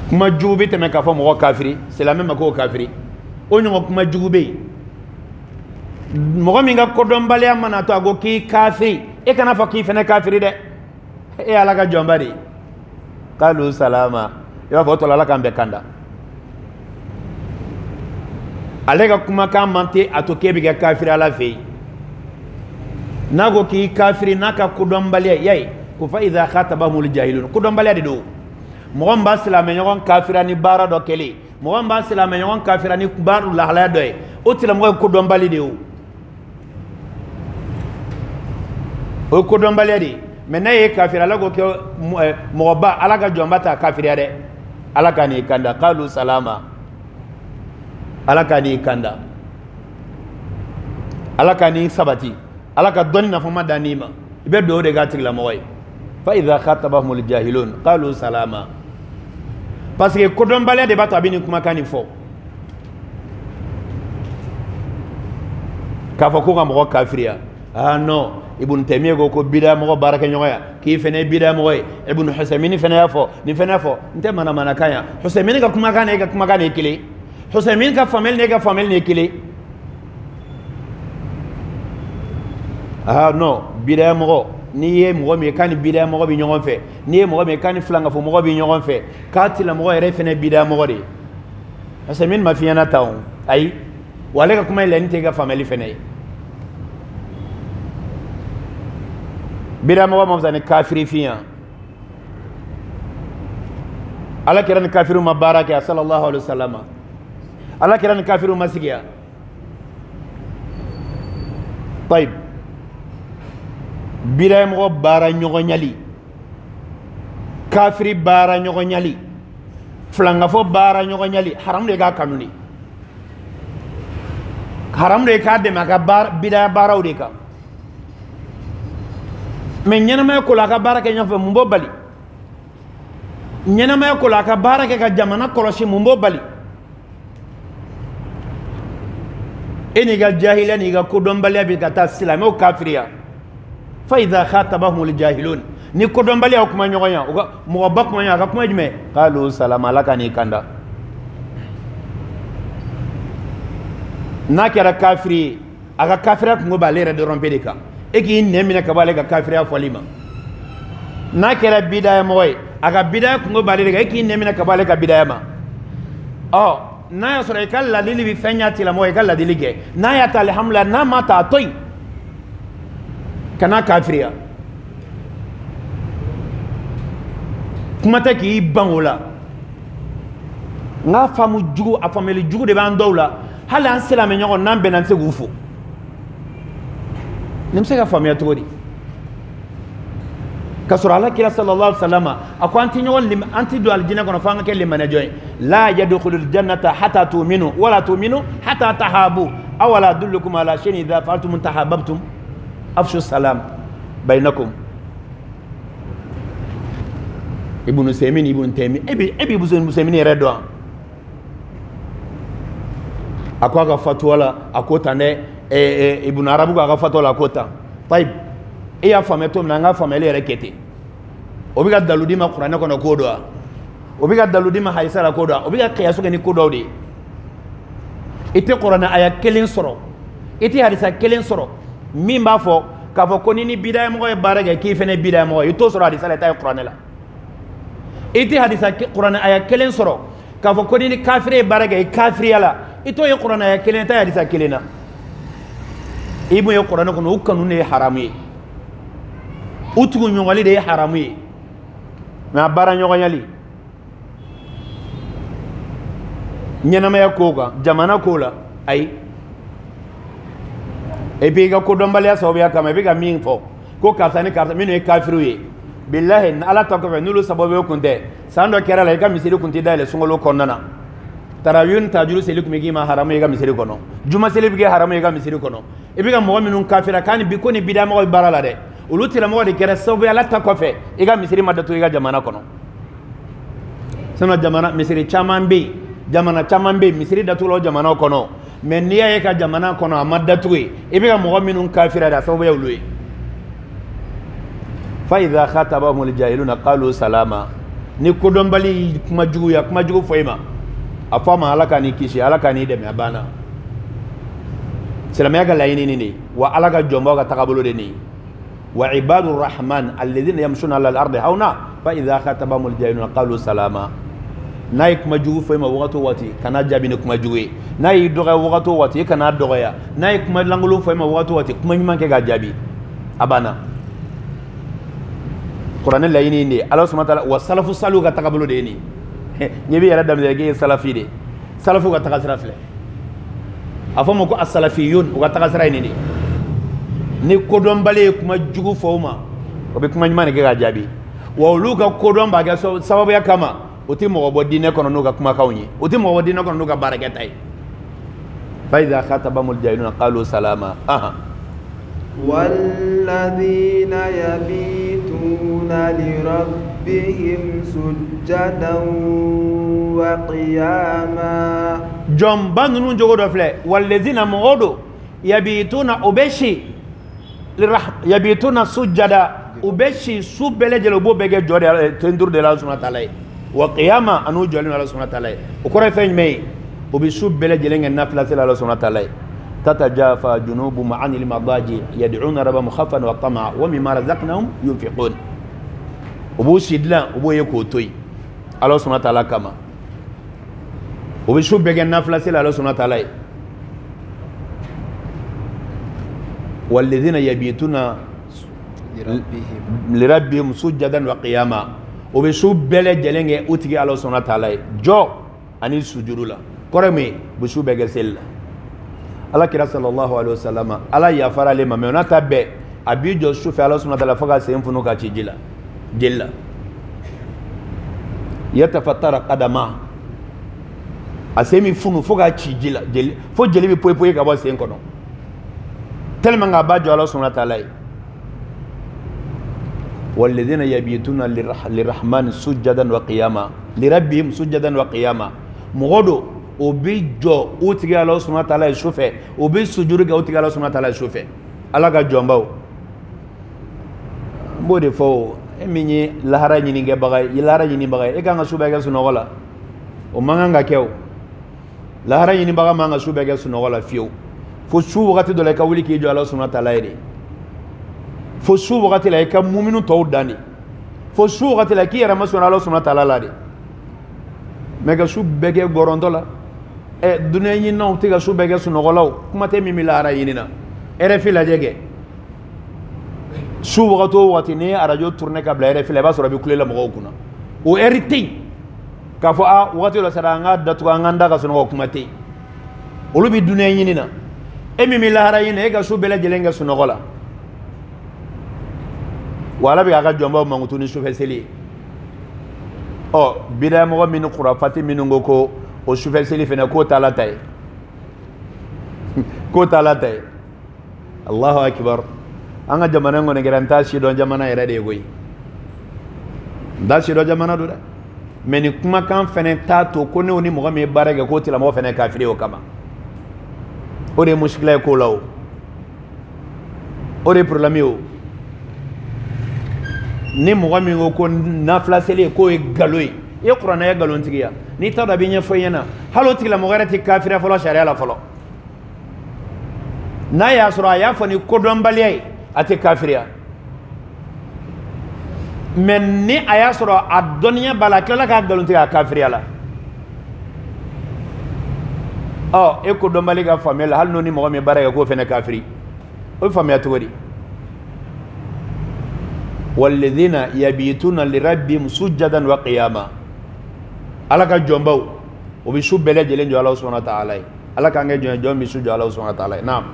kuma jugu bɛ tɛmɛ k'a fɔ mɔgɔ kafiri silamɛ ma k'o kafiri o ɲɔgɔn kuma jugu bɛ yen mɔgɔ min ka kodɔnbaliya mana to a ko k'i kafiri e kana fɔ k'i fɛnɛ kafiri dɛ e ye ala ka jɔnba de ye qalu salama i b'a fɔ o tɔ la ala k'an bɛɛ kanda ale ka kumakan man tɛ a to k'e bɛ kɛ kafiri ala fɛ yen n'a ko k'i kafiri n'a ka kodɔnbaliya yayi ko fa idha khatabahumul jahilun kodɔnbaliya de don mɔgɔ min b'a silamɛɲɔgɔn kafira ni baara dɔ kɛlen mɔgɔ min b'a silamɛɲɔgɔn kafira ni baara lahalaya dɔ ye o tigilamɔgɔ ye kodɔnbali de ye o ye kodɔnbaliya de ye mɛ n'a ye kafiri ala k'o kɛ mɔgɔba ala ka jɔnba ta kafiriya dɛ ala ka n'i kanda qalu salama ala ka n'i kanda ala ka n'i sabati ala ka dɔnni nafama da n'i ma i bɛ dugawu de k'a tigilamɔgɔ ye fa idha khatabahumul jahilun qalu salama parce que kodɔnbaliya de b'a to a bɛ nin kumakan nin fɔ k'a fɔ ko ka mɔgɔ kafiriya non ibn Taymiya ko bida mɔgɔ baarakɛ ɲɔgɔn ya k'i fɛnɛ ye bida mɔgɔ ye ibn Husaymini fɛnɛ y'a fɔ nin fɛnɛ fɔ n tɛ manamanakan ya Husaymini ka kumakan n'e ka kumakan ye kelen Husaymini ka faamuyali n'e ka faamuyali ye kelen non bida mɔgɔ n'i ye mɔgɔ min ye k'a ni bida mɔgɔ bɛ ɲɔgɔn fɛ n'i ye mɔgɔ min ye k'a ni filangafo mɔgɔ bɛ ɲɔgɔn fɛ k'a tigilamɔgɔ yɛrɛ fɛnɛ bida mɔgɔ de ye Husaymini ma f'i ɲɛna tan o ayi wa ale ka kuma in laɲini tɛ e ka faamuyali fɛnɛ ye bida mɔgɔ ma fisa ni kafiri fiya ala kɛra ni kafiriw ma baara kɛ sallallahu alaihi wasallam ala kɛra ni kafiriw ma sigiya tayib bida mɔgɔ baara ɲɔgɔn ɲali kafiri baara ɲɔgɔn ɲali filangafo baara ɲɔgɔn ɲali haram de k'a kanu de haram de k'a dɛmɛ a ka bida baaraw de kan mais ɲɛnamaya ko la a ka baara kɛ ɲɔgɔn fɛ mun b'o bali ɲɛnamaya ko la a ka baara kɛ ka jamana kɔlɔsi mun b'o bali e n'i ka jahiliya n'i ka kodɔnbaliya bɛ ka taa silamɛw kafiriya fa idha khatabahumul jahilun ni kodɔnbaliya o kuma ɲɔgɔn ya o ka mɔgɔba kuma ɲɔgɔn a ka kuma jumɛn qalu salama ala ka n'i kanda n'a kɛra kafiri ye a ka kafiriya kungo b'ale yɛrɛ dɔrɔn pe de kan e k'i nɛ minɛ ka bɔ ale ka kafiriya fɔli ma n'a kɛra bidaya mɔgɔ ye a ka bidaya kungo b'ale de kan e k'i nɛ minɛ ka bɔ ale ka bidaya ma n'a y'a sɔrɔ i ka ladili bɛ fɛn ɲa tigilamɔgɔ i ka ladili kɛ n'a y'a ta alihamudulila n'a ma ta a to yen kana kafiriya kuma tɛ k'i ban o la n ka faamu jugu a faamuyali jugu de b'an dɔw la hali an silamɛɲɔgɔn n'an bɛnna n tɛ se k'u fo nin bɛ se ka faamuya cogo di ka sɔrɔ alakira sallallahu alaihi wasallam a ko an tɛ don alijinɛ kɔnɔ fo an ka kɛ limanɛjɔ ye la yadkhulul jannata hatta tu'minu wala tu'minu hatta tahabu awala adullukum ala shay'in idha fa'altum tahabbtum afshu salam bainakum ibn Taymiya e bi ibn Taymiya yɛrɛ dɔn a ko a ka fatuwa la a ko tan dɛ ibn Arabu ko a ka fatuwa la a ko tan tayib e y'a faamuya cogo min na an ka faamuyali yɛrɛ kɛ ten o bɛ ka dalu d'i ma kuranɛ kɔnɔ ko dɔ wa o bɛ ka dalu d'i ma hadisa la ko dɔ wa o bɛ ka kiyasu kɛ ni ko dɔw de ye i tɛ kuranɛ aya kelen sɔrɔ i tɛ hadisa kelen sɔrɔ min b'a fɔ k'a fɔ ko ni bidaya mɔgɔ ye baara kɛ k'i fɛnɛ ye bidaya mɔgɔ ye i t'o sɔrɔ hadisa la i ta ye kuranɛ la i tɛ hadisa kuranɛ aya kelen sɔrɔ k'a fɔ ko ni kafiri ye baara kɛ i kafiriya la i t'o ye kuranɛ aya kelen i ta ye hadisa kelen na i mun ye kuranɛ kɔnɔ u kanu de ye haramu ye u tugu ɲɔgɔnli de ye haramu ye mais a baara ɲɔgɔnyali ñanamaya ko kan jamana ko la ay et puis ga ko dombaliya sababuya kama bi ga min fo ko karta ni karta minu e kafiru ye billahi ala ta ko fe nulu sababu kunte sando kera la ga misiri kunti dale sungolo konnana tarawiyun tajuru seli kuma gi ma haramu ye ga misiri kono juma seli bi ga haramu ye ga misiri kono e bi ga mo minun kafira kan bi ko ni bida mo barala de ulu tira mo de kera sababu ala ta ko fe e ga misiri madatu e ga jamana kono sono jamana misiri chamambe jamana chamambe misiri datulo jamana kono men niya ye ka jamana kono amadatu e bi ga mo minun kafira da sababu ya ulu fa idha khatabahum aljahiluna qalu salama ni ko dombali kuma jugu foyima afama alaka ni kishi alaka ni deme abana salama ga layini ni wa alaka jombo ga takabulu de ni wa ibadur rahman alladhina yamshuna ala al-ardi hauna fa idha khatabahum aljahiluna qalu salama nay kuma jugu foyima waqtu wati kana jabi ni kuma jugu nay doga waqtu wati kana doga ya nay kuma langulu foyima waqtu wati kuma manke ga jabi abana Quran la yini ni Allah subhanahu wa ta'ala wa salafu salu ga takabulu de ni nyebi yara dam de salafi de salafu ga takasira fle afamo ko as-salafiyun ga takasira ni ni ko don bale kuma jugu fawma o be kuma nyimane ga jabi wa ulu ga ko don ba ga sababu ya kama uti mo bo dine kono no ga kuma kawni uti mo bo dine kono no ga barakatay fa idha khatabamul jahiluna qalu salama aha والذين يبيتون لربهم سجدا وقياما جنبان نون جوغو دفله والذين مغودو يبيتون أبشي يبيتون سجدا أبشي سبلة جلوبو بيجي جوري تندور دي الله سبحانه وتعالى وقياما أنو جولين الله سبحانه وتعالى وكوري فين مي وبسبلة جلين النفلة الله سبحانه وتعالى تتجافى جنوبهم عن المضاجع يدعون ربهم خوفا وطمعا ومما رزقناهم ينفقون وبو سيدلا وبو يكوتوي الله سبحانه وتعالى كما وبشوف بيجن نافلة سلا الله سبحانه وتعالى والذين يبيتون لربهم سجدا وقياما وبشوف بلا جلنge utigi الله سبحانه وتعالى جو اني سجود كرمي بشوف بيجن سلا Allah kira sallallahu alaihi wasallam ala ya fara le ma mena tabbe abijo sufi Allah subhanahu wa ta'ala faga sen funu ka ci jilla yatafattara qadama asemi funu foga ci jilla fo jeli bi poy ka ba sen kono tellement nga bajo Allah subhanahu wa ta'ala والذين يبيتون للرحمن سجدا وقياما لربهم سجدا وقياما مغدو obijo utiga Allah subhanahu wa ta'ala shufe obi sujuru ga utiga Allah subhanahu wa ta'ala shufe alaga jombao mbode fo eminyi lahara nyini nge bagay lahara nyini bagay e kanga sube ga suno wala o manganga kew lahara nyini baga manga sube ga suno wala fiu fo su wakati do la ka wuli ki jo Allah subhanahu wa ta'ala iri fo su wakati la ka mu'minu tawdani fo su wakati la ki yara masuna Allah subhanahu wa ta'ala la de mega su bege gorondola e dunya yi naw tiga su bege su nogolaw kuma te mimi lara yinina RFI la jege su wagato wati ne arajo tourner kabla RFI la ba so rabi kulela mo kuna o RT ka fo a wati la saranga datu nganda ka suno kuma te olubi dunya yinina e mimi lara yine ga su bele jelenga su nogola wala bi ga jomba mangutu ni su feseli o bida mo min khurafati min ngoko o shufel seli fena ko talatay Allahu akbar anga jamana ngone garanta shi don jamana yere de goyi da shi do jamana do da meni kuma kan fene tato ko ne oni mo me barage ko tila mo fene kafiri o kama o de mushkila ko law o de problème o ni mo mi ko nafla seli ko e galoyi e qur'ana ya galon tigiya ni tada binya foyena halo tigla mo garati kafira folo sharia la folo na ya sura ya fani kodon baliyai ate kafiriya men ni aya sura adonya balakala ka galon tigiya kafiriya la oh e kodon baliga famela hal no ni mo me baraka ko fene kafiri o famia togori والذين يبيتون لربهم سجدا وقياما alaka jombao o bi su bele jelen jo Allah subhanahu wa ta'ala Allah kan ge jo mi su jo Allah subhanahu wa ta'ala naam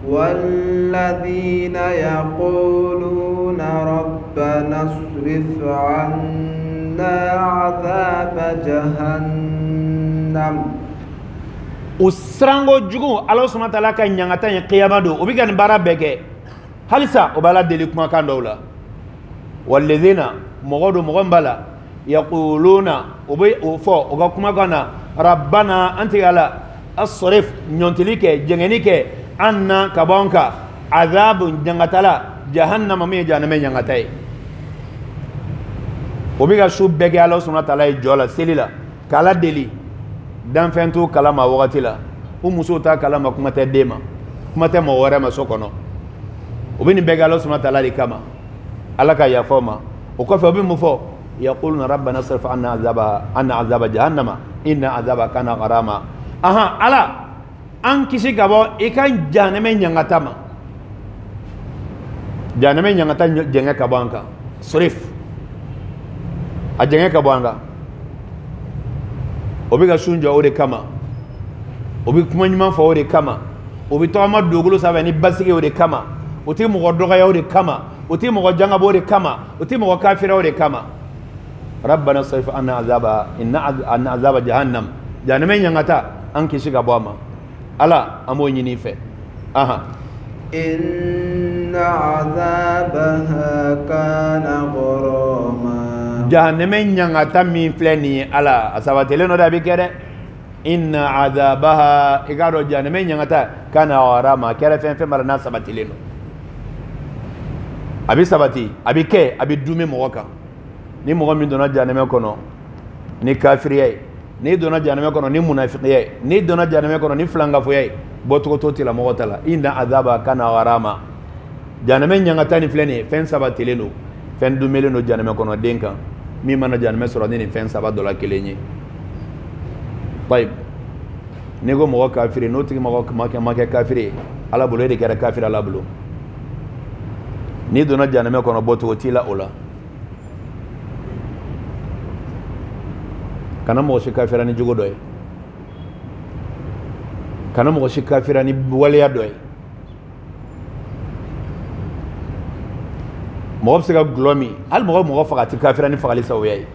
والذين يقولون ربنا اصرف عنا عذاب جهنم usrango jugu Allah subhanahu wa ta'ala kan nyangata ya qiyamah do obi kan bara bege halisa o bala deli kuma kan dawla walladhina mogodo mogombala yaquluna obi ofo oga kuma kana rabbana anti ala asrif nyontilike jengenike anna kabonka azabun jangatala jahannama mi jahannama nyangatai obi ga su bege Allah subhanahu wa ta'ala jola selila kala deli dan fentu kalama wakati la muso ta kalama kuma tɛ den ma kuma tɛ mɔgɔ wɛrɛ ma so kɔnɔ o bɛ nin bɛɛ kɛ Allah subhanahu wa ta'ala de kama Allah ka yafa o ma o kɔfɛ o bɛ mun fɔ yaquluna rabbana sarif anna azaba jahannama inna azaba kana gharama aha Allah an kisi ka bɔ i ka jahannama ɲangata ma jahannama ɲangata jɛngɛ ka bɔ an kan sarif a jɛngɛ ka bɔ an kan o bi ka sunjɔ o de kama o bi kuma ɲuman fɔ o de kama o bi tɔgɔma dugukolo sanfɛ ni basigi o de kama o tɛ mɔgɔ dɔgɔya o de kama o tɛ mɔgɔ jangabɔ o de kama o tɛ mɔgɔ kafira o de kama rabbana sarif anna azaba jahannam jahannama ɲangata an kisi ka bɔ a ma Ala an b'o ɲini i fɛ aha inna azabaha kana gharama jahannama ɲangata min filɛ nin ye Ala a sabatilen don dɛ a bɛ kɛ dɛ inna azabaha i k'a dɔn jahannama ɲangata kana gharama a kɛra fɛn fɛn mara n'a sabatilen don a bɛ sabati a bɛ kɛ a bɛ dumi mɔgɔ kan ni mɔgɔ min donna jahannama kɔnɔ ni kafiriya ye n'i donna jahannama kɔnɔ ni munafiqiya ye n'i donna jahannama kɔnɔ ni filankafoya ye bɔcogo t'o tila mɔgɔ ta la inna azabaha kana gharama jahannama ɲangata nin filɛ nin ye fɛn sabatilen don fɛn dumelen don jahannama kɔnɔ den kan min mana jahannama sɔrɔ ni nin fɛn saba dɔ la kelen ye tayib n'i ko mɔgɔ kafiri n'o tigi mɔgɔ ma kɛ kafiri ye Ala bolo e de kɛra kafiri Ala bolo n'i donna jahannama kɔnɔ bɔcogo t'i la o la kana mɔgɔ si kafira ni jogo dɔ ye kana mɔgɔ si kafira ni waleya dɔ ye mɔgɔ bɛ se ka gulɔ min hali mɔgɔ faga ti kafira ni fagali sababuya ye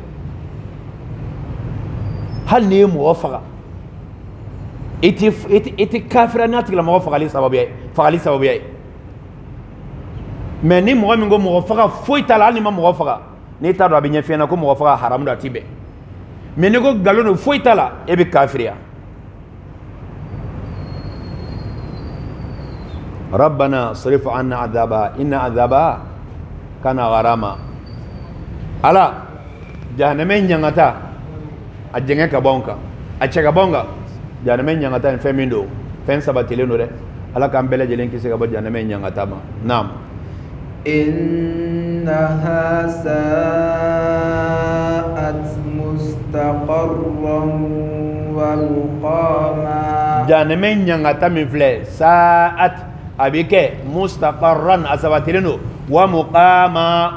hali n'i ye mɔgɔ faga i ti kafira n'a tigila mɔgɔ fagali sababuya ye mais ni mɔgɔ min ko mɔgɔ faga foyi t'a la hali ni ma mɔgɔ faga n'i t'a dɔn a bɛ ɲɛ f'i ɲɛna ko mɔgɔ faga haramu don a ti bɛn mais ni ko nkalon don foyi t'a la e bɛ kafiriya rabbana sarif anna azaba inna azaba kana gharama Ala jahannama ɲangata a jɛngɛ ka bɔ an kan a cɛ ka bɔ an kan jahannama ɲangata ni fɛn min don fɛn sabatilen don dɛ Ala k'an bɛɛ lajɛlen kisi ka bɔ jahannama ɲangata ma naam innaha sa'at mustaqarran wa muqama jahannama ɲangata min filɛ sa'at a bɛ kɛ mustaqarran a sabatilen don wa muqama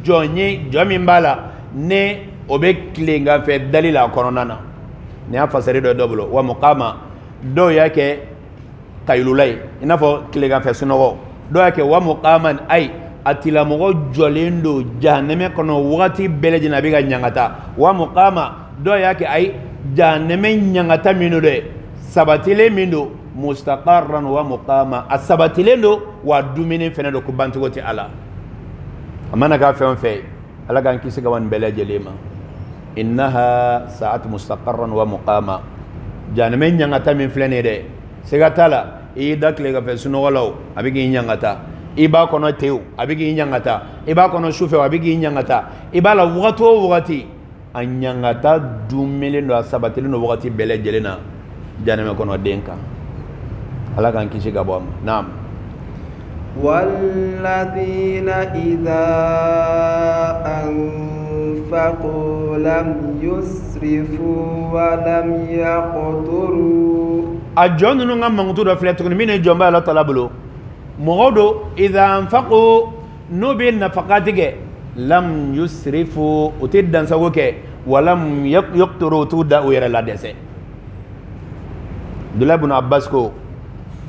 jɔn min b'a la ne o bɛ tileganfɛ dali la a kɔnɔna na nin y'a fasari dɔ bolo wa muqama dɔw y'a kɛ kayilula ye i n'a fɔ tileganfɛ sunɔgɔ dɔw y'a kɛ wa muqaman ayi a tigilamɔgɔ jɔlen don jahannama kɔnɔ wagati bɛɛ lajɛlen a bɛ ka ɲangata wa muqama dɔw y'a kɛ ayi jahannama ɲangata min don dɛ sabatilen min don mustaqarran wa muqama a sabatilen don wa dumuni fɛnɛ don ko bancogo tɛ a la a mana k'a fɛn o fɛn Ala k'an kisi ka bɔ nin bɛɛ lajɛlen ma innaha sa'at mustaqarran wa muqama jahannama ɲangata min filɛ nin ye dɛ siga t'a la i y'i da tileganfɛ sunɔgɔ la o a bɛ k'i ɲangata i b'a kɔnɔ ten o a bɛ k'i ɲangata i b'a kɔnɔ sufɛ o a bɛ k'i ɲangata i b'a la wagati o wagati a ɲangata dumelen don a sabatilen don wagati bɛɛ lajɛlen na jahannama kɔnɔ den kan Ala k'an kisi ka bɔ a ma naam والذين إذا أنفقوا لم يسرفوا ولم يقتروا أجون نونغا مانغتو دو فلي تكون مين جومبا الله تعالى بلو مغودو إذا أنفقوا نوبي نفقاتك لم يسرفوا وتدن سوكي ولم يقتروا تودا ويرا لا دسه Abdullah ibn Abbas ko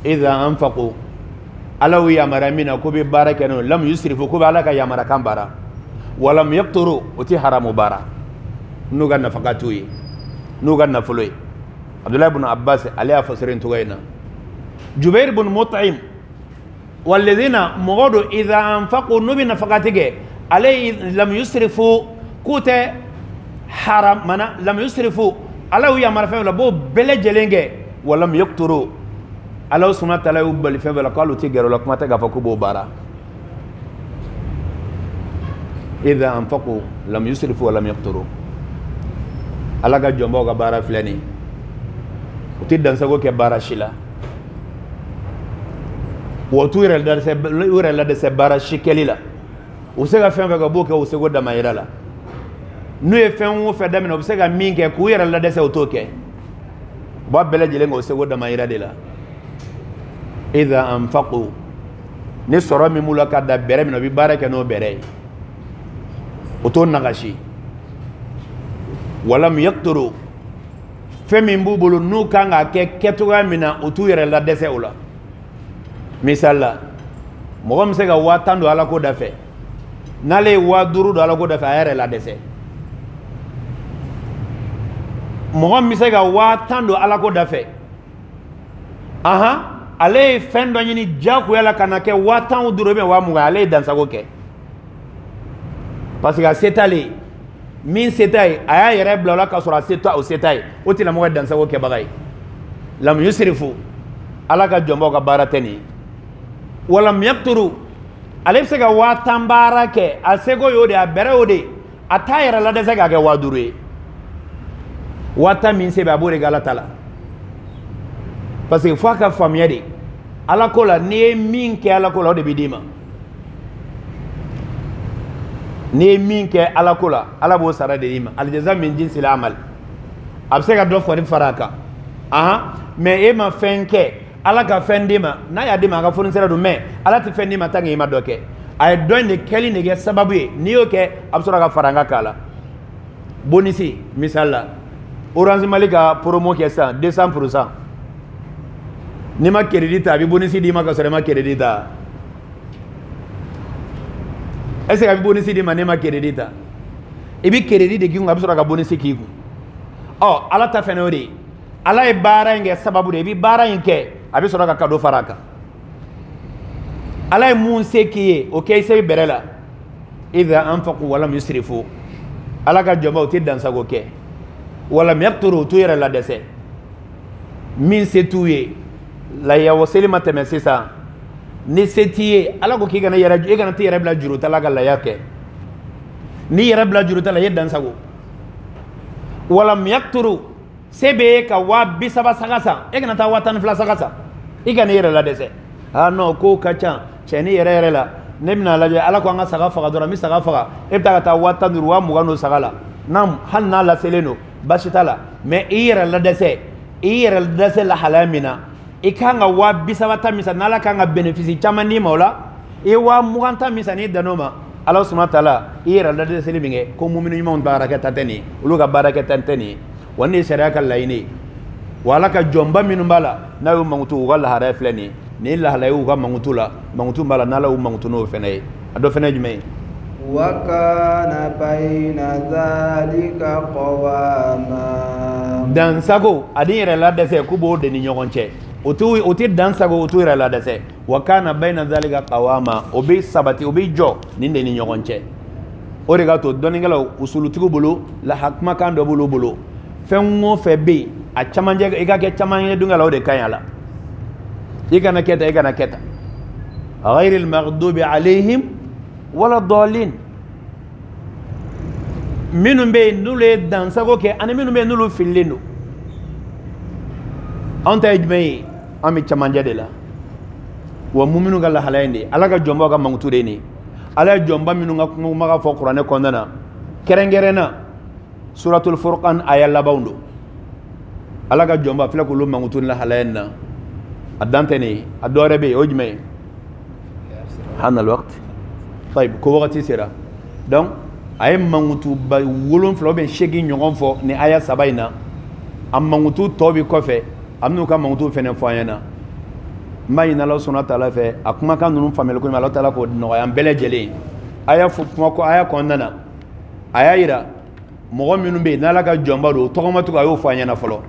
idha anfaqu alaw yamaramina ko be baraka no lam yusrifu ko ala ka yamara kan bara walam yaqturu uti haramu bara nuga nafaqatu yi nuga nafulo yi Abdullah ibn Abbas aliya fasirin tugaina Jubair ibn Mut'im والذين مغدوا إذا أنفقوا نبي نفقاتك عليه لم يسرفوا كوت حرام منا لم يسرفوا على ويا مرفع لبو بلجلنجة ولم يقتروا على سنة الله يبالي فبلا قالوا تيجروا لك ما تجافكوا بوبارا إذا أنفقوا لم يسرفوا ولم يقتروا على جنبه كبارا فلاني وتدان سقوا كبارا شلا wotu yɛrɛ la dɛsɛ baara si kɛli la u se ka fɛn fɛn ka b'o kɛ u seko damayira la n'u ye fɛn o fɛn daminɛ u bɛ se ka min kɛ k'u yɛrɛ la dɛsɛ u t'o kɛ u b'a bɛɛ lajɛlen kɛ u seko damayira de la idha anfaqu ni sɔrɔ min b'u la ka da bɛrɛ min na u bɛ baara kɛ n'o bɛrɛ ye u t'o nagasi walam yaqturu fɛn min b'u bolo n'u kan ka kɛ kɛcogoya min na u t'u yɛrɛ la dɛsɛ o la misala mɔgɔ min se ka 10 don ala ko da fɛ n'ale ye 5 don ala ko da fɛ a yɛrɛ la dɛsɛ mɔgɔ min se ka 10 don ala ko da fɛ ale ye fɛn dɔ ɲini jagoya la ka na kɛ 10 duuru bɛ 20 ale ye dansago kɛ parce que a se t'ale ye min se t'a ye a y'a yɛrɛ bila o la k'a sɔrɔ a se t'a ye o tigilamɔgɔ ye dansago kɛbaga ye lam yusrifu ala ka jɔnbaw ka baara tɛ nin ye walam yaqturu ale bɛ se ka 10 baara kɛ a seko y'o de a bɛrɛ y'o de a t'a yɛrɛ la dɛsɛ k'a kɛ 5000 ye 10 min se bɛ a b'o de kɛ ala ta la parce que fo a ka faamuya de ala ko la n'i ye min kɛ ala ko la o de bɛ d'i ma n'i ye min kɛ ala ko la ala b'o sara de d'i ma aljaza min jinsil amal a bɛ se ka dɔ fɔri fara a kan mais e ma fɛn kɛ ala ka fɛn d'i ma n'a y'a d'i ma a ka fonisɛra don mais ala tɛ fɛn d'i ma tant que i ma dɔ kɛ a ye dɔ in de kɛli de kɛ sababu ye n'i y'o kɛ a bɛ sɔrɔ ka fara an ka k'a la bonisi misali la Orange Mali ka promo kɛ sisan 200% n'i ma crédit ta a bɛ bonisi d'i ma ka sɔrɔ i ma crédit ta est ce que a bɛ bonisi d'i ma n'i ma crédit ta i bɛ crédit de k'i kun a bɛ sɔrɔ ka bonisi k'i kun ala ta fɛnɛ o de ye ala ye baara in kɛ sababu de i bɛ baara in kɛ a bɛ sɔrɔ ka cadeau fara a kan ala ye mun se k'i ye o kɛ i se bɛrɛ la idha anfaqu walam yusrifu ala ka jɔnbaw tɛ dansago kɛ walam yaqturu u t'u yɛrɛ la dɛsɛ min se t'u ye lahiya seli ma tɛmɛ sisan ni se t'i ye ala ko k'i kana i kana t'i yɛrɛ bila juruta la ka lahiya kɛ n'i yɛrɛ bila juruta la i ye dansago walam yaqturu se bɛ ye ka 30 saga san e kana taa 12 saga san i kana i yɛrɛ la dɛsɛ non ko ka ca cɛ ni yɛrɛ la ne bɛna lajɛ ala ko an ka saga faga dɔrɔn n bɛ saga faga e bɛ taa ka taa 15 20 n'o saga la hali n'a laselen don baasi t'a la mais i yɛrɛ la dɛsɛ lahalaya min na i kan ka 30 ta min san n'ala kan ka bénéfice caman d'i ma o la i ye 20 ta min san n'i dan'o ma ala subhanahu wa ta'ala i yɛrɛ la dɛsɛli min kɛ ko mumini ɲumanw baarakɛ ta tɛ nin ye olu ka baarakɛ ta tɛ nin ye wa nin ye sariya ka laɲini ye wa ala ka jɔnba minnu b'a la n'a y'u mankutu u ka lahalaya filɛ nin ye nin lahalaya y'u ka mankutu la mankutu b'a la n'ala y'u mankutu n'o fɛnɛ ye a dɔ fɛnɛ ye jumɛn ye وكان بين ذلك قواما dansago ani yɛrɛ la dɛsɛ k'u b'o de ni ɲɔgɔn cɛ o tɛ dansago o t'u yɛrɛ la dɛsɛ wa kana bayna zalika qawama o bɛ sabati o bɛ jɔ nin de ni ɲɔgɔn cɛ o de k'a to dɔnnikɛlaw usulutigiw bolo kumakan dɔ b'olu bolo fɛn o fɛn bɛ yen a camancɛ i ka kɛ camancɛ dunga la o de ka ɲi a la i kana kɛ tan i kana kɛ tan ghayril maghdubi alayhim wala dɔɔlin minnu bɛ yen n'olu ye dansago kɛ ani minnu bɛ yen n'olu fililen don anw ta ye jumɛn ye an bɛ camancɛ de la wa muminu ka lahalaya in de ala ka jɔnbaw ka mankutu de ye nin ala ye jɔnba minnu ka kuma ka fɔ kuranɛ kɔnɔna na kɛrɛnkɛrɛnna suratul furqan aya labanw don ala ka jɔnba filɛ k'olu mankutu ni lahalaya in na a dan tɛ nin ye a dɔ wɛrɛ bɛ yen o ye jumɛn ye hanal waqt طيب ko wagati sera donc a ye mankutu ba 7 ou bien 8 ɲɔgɔn fɔ ni aya 3 in na a mankutu tɔ bi kɔfɛ amnu ka mawtu fene foyena may na Allah subhanahu wa ta'ala fe akuma kan nunu famel ko Allah ta'ala ko no yam bele jele aya fu kuma ko aya ko nana aya ira mo minnu be na la ka jomba do to ma to ayo foyena folo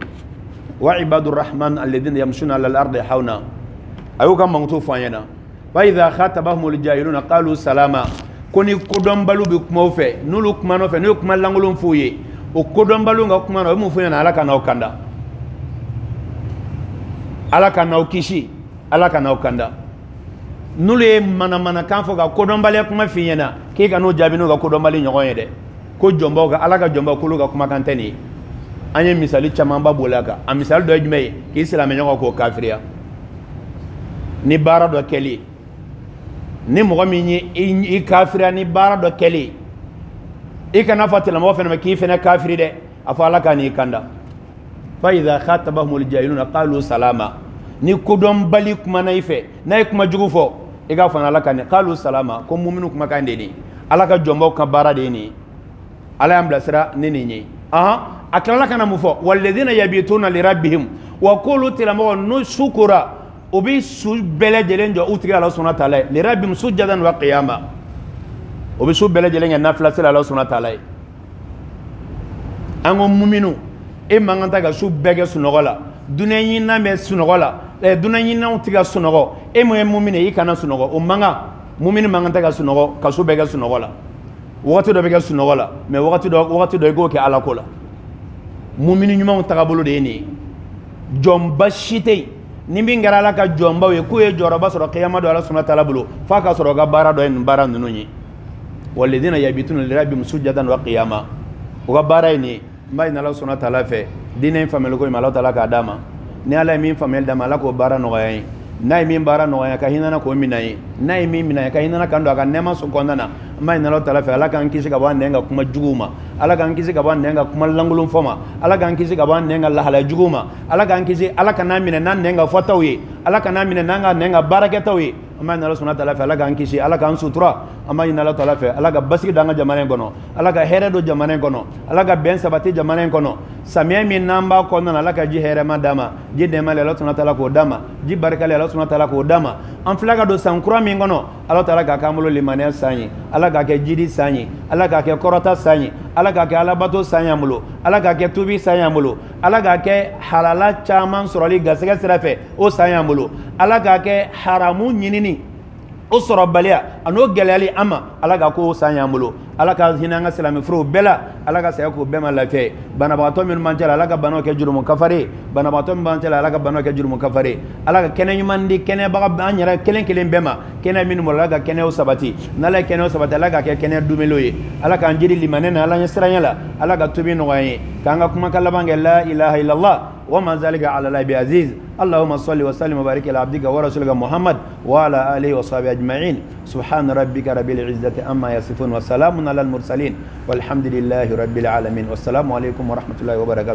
wa ibadur rahman alladhina yamshuna ala al-ardi hawna ayo kan mawtu foyena wa idha khatabahumul jahiluna qalu salama koni kodon balu be kuma fe nulu kuma no fe no kuma langolon fuye o kodon balu nga kuma no mu fuye na ala kana okanda ala kana okishi ala kana okanda nulu mana kan fo ga kodon bale kuma fiyena ke ga no jabi no ga kodon bale nyogon yede ko jomba ga ala ga jomba kulu ga kuma kan tani anye misali chama ba bolaka a misali do jumay ki islam nyogo ko kafiriya ni bara do keli ni mogo min i kafira ni bara do keli i kana fatila mo fena ki fena kafiri de afa ala kan i kanda fa idha khatabahumul jahiluna qalu salama ni kudon bali kuma na ife na kuma jugu fo i ga fana ala kan qalu salama ko mu'minu kuma kan de ni ala ka jombo ka bara de ni ala am blasira ni ni akala kana mu fo walladhina yabituna li rabbihim wa qulu tilamo nu shukura obi su bele jelen jo utri Allah subhanahu wa ta'ala li rabbim sujadan wa qiyama obi su bele jelen na fla sala Allah subhanahu wa ta'ala ango muminu e manganta ga su bege sunogola dunayi na me sunogola dunayi na utiga sunogo e mo mumine yi kana sunogo o manga mumini manganta ga sunogo ka su bege sunogola wakati do bege sunogola me wakati do go ke ala kola mumini nyuma tagabolo de ni jomba shite nimbi ngara la ka jomba we ku ye joroba soro qiyama do Allah subhanahu wa ta'ala bulu fa ka soro ga bara do en bara nunu ni walladhina yabituna li rabbihim sujadan wa qiyama o ga bara ni mbay na Allah subhanahu wa ta'ala fe dinen famel ko Allah ta'ala ka dama ni ala min famel dama la ko bara no gayi nay min bara no ya ka hinana ko minai nay min minai ka hinana kan do ga nema so kondana mbay na Allah ta'ala fe ala kan kisi ga ban nenga kuma juguma ala kan kisi ga ban nenga kuma langulum foma ala kan kisi ga ban nenga la hala juguma ala kan kisi ala kan namine nan nenga fotawi ala kan namine nanga nenga baraketawi amma inna Allah subhanahu wa ta'ala fe ala kan kisi ala kan sutura amma inna Allah ta'ala fe ala ga basiki danga jamane gono ala ga here do jamane gono ala ga ben sabati jamane gono samia min namba kono ala ka ji here madama ji de male Allah subhanahu wa ta'ala ko dama ji barakale Allah subhanahu wa ta'ala ko dama an flaga do sankura min gono Allah ta'ala ga kamulo limane sanyi ala ga ke jidi sanyi ala ga ke korota sanyi ala ga ke alabato sanya mulo ala ga ke tubi sanya mulo ala ga ke halala chaman soroli gasega sirafe o sanya mulo ala ga ke haramu nyinini o sorobalia ano gelali ama ala ga ko sanya mulo ala ka hinanga salami furu bela ala ga saya ko bema lafe bana bato min manjala ala ga bano ke jurumu kafare bana bato min manjala ala ga bano ke jurumu kafare ala ga kene nyumandi kene baga anyara kelen bema kene min mo ala ga kene o sabati nala kene o sabati ala ga ke kene dumeloye ala ka anjiri limanena ala nyasranyala ala ga tubi no gaye kanga kuma kalabange la ilaha illallah وما ذلك على الله بعزيز اللهم صل وسلم وبارك على عبدك ورسولك محمد وعلى اله وصحبه اجمعين سبحان ربك رب العزه عما يصفون وسلام على المرسلين والحمد لله رب العالمين والسلام عليكم ورحمه الله وبركاته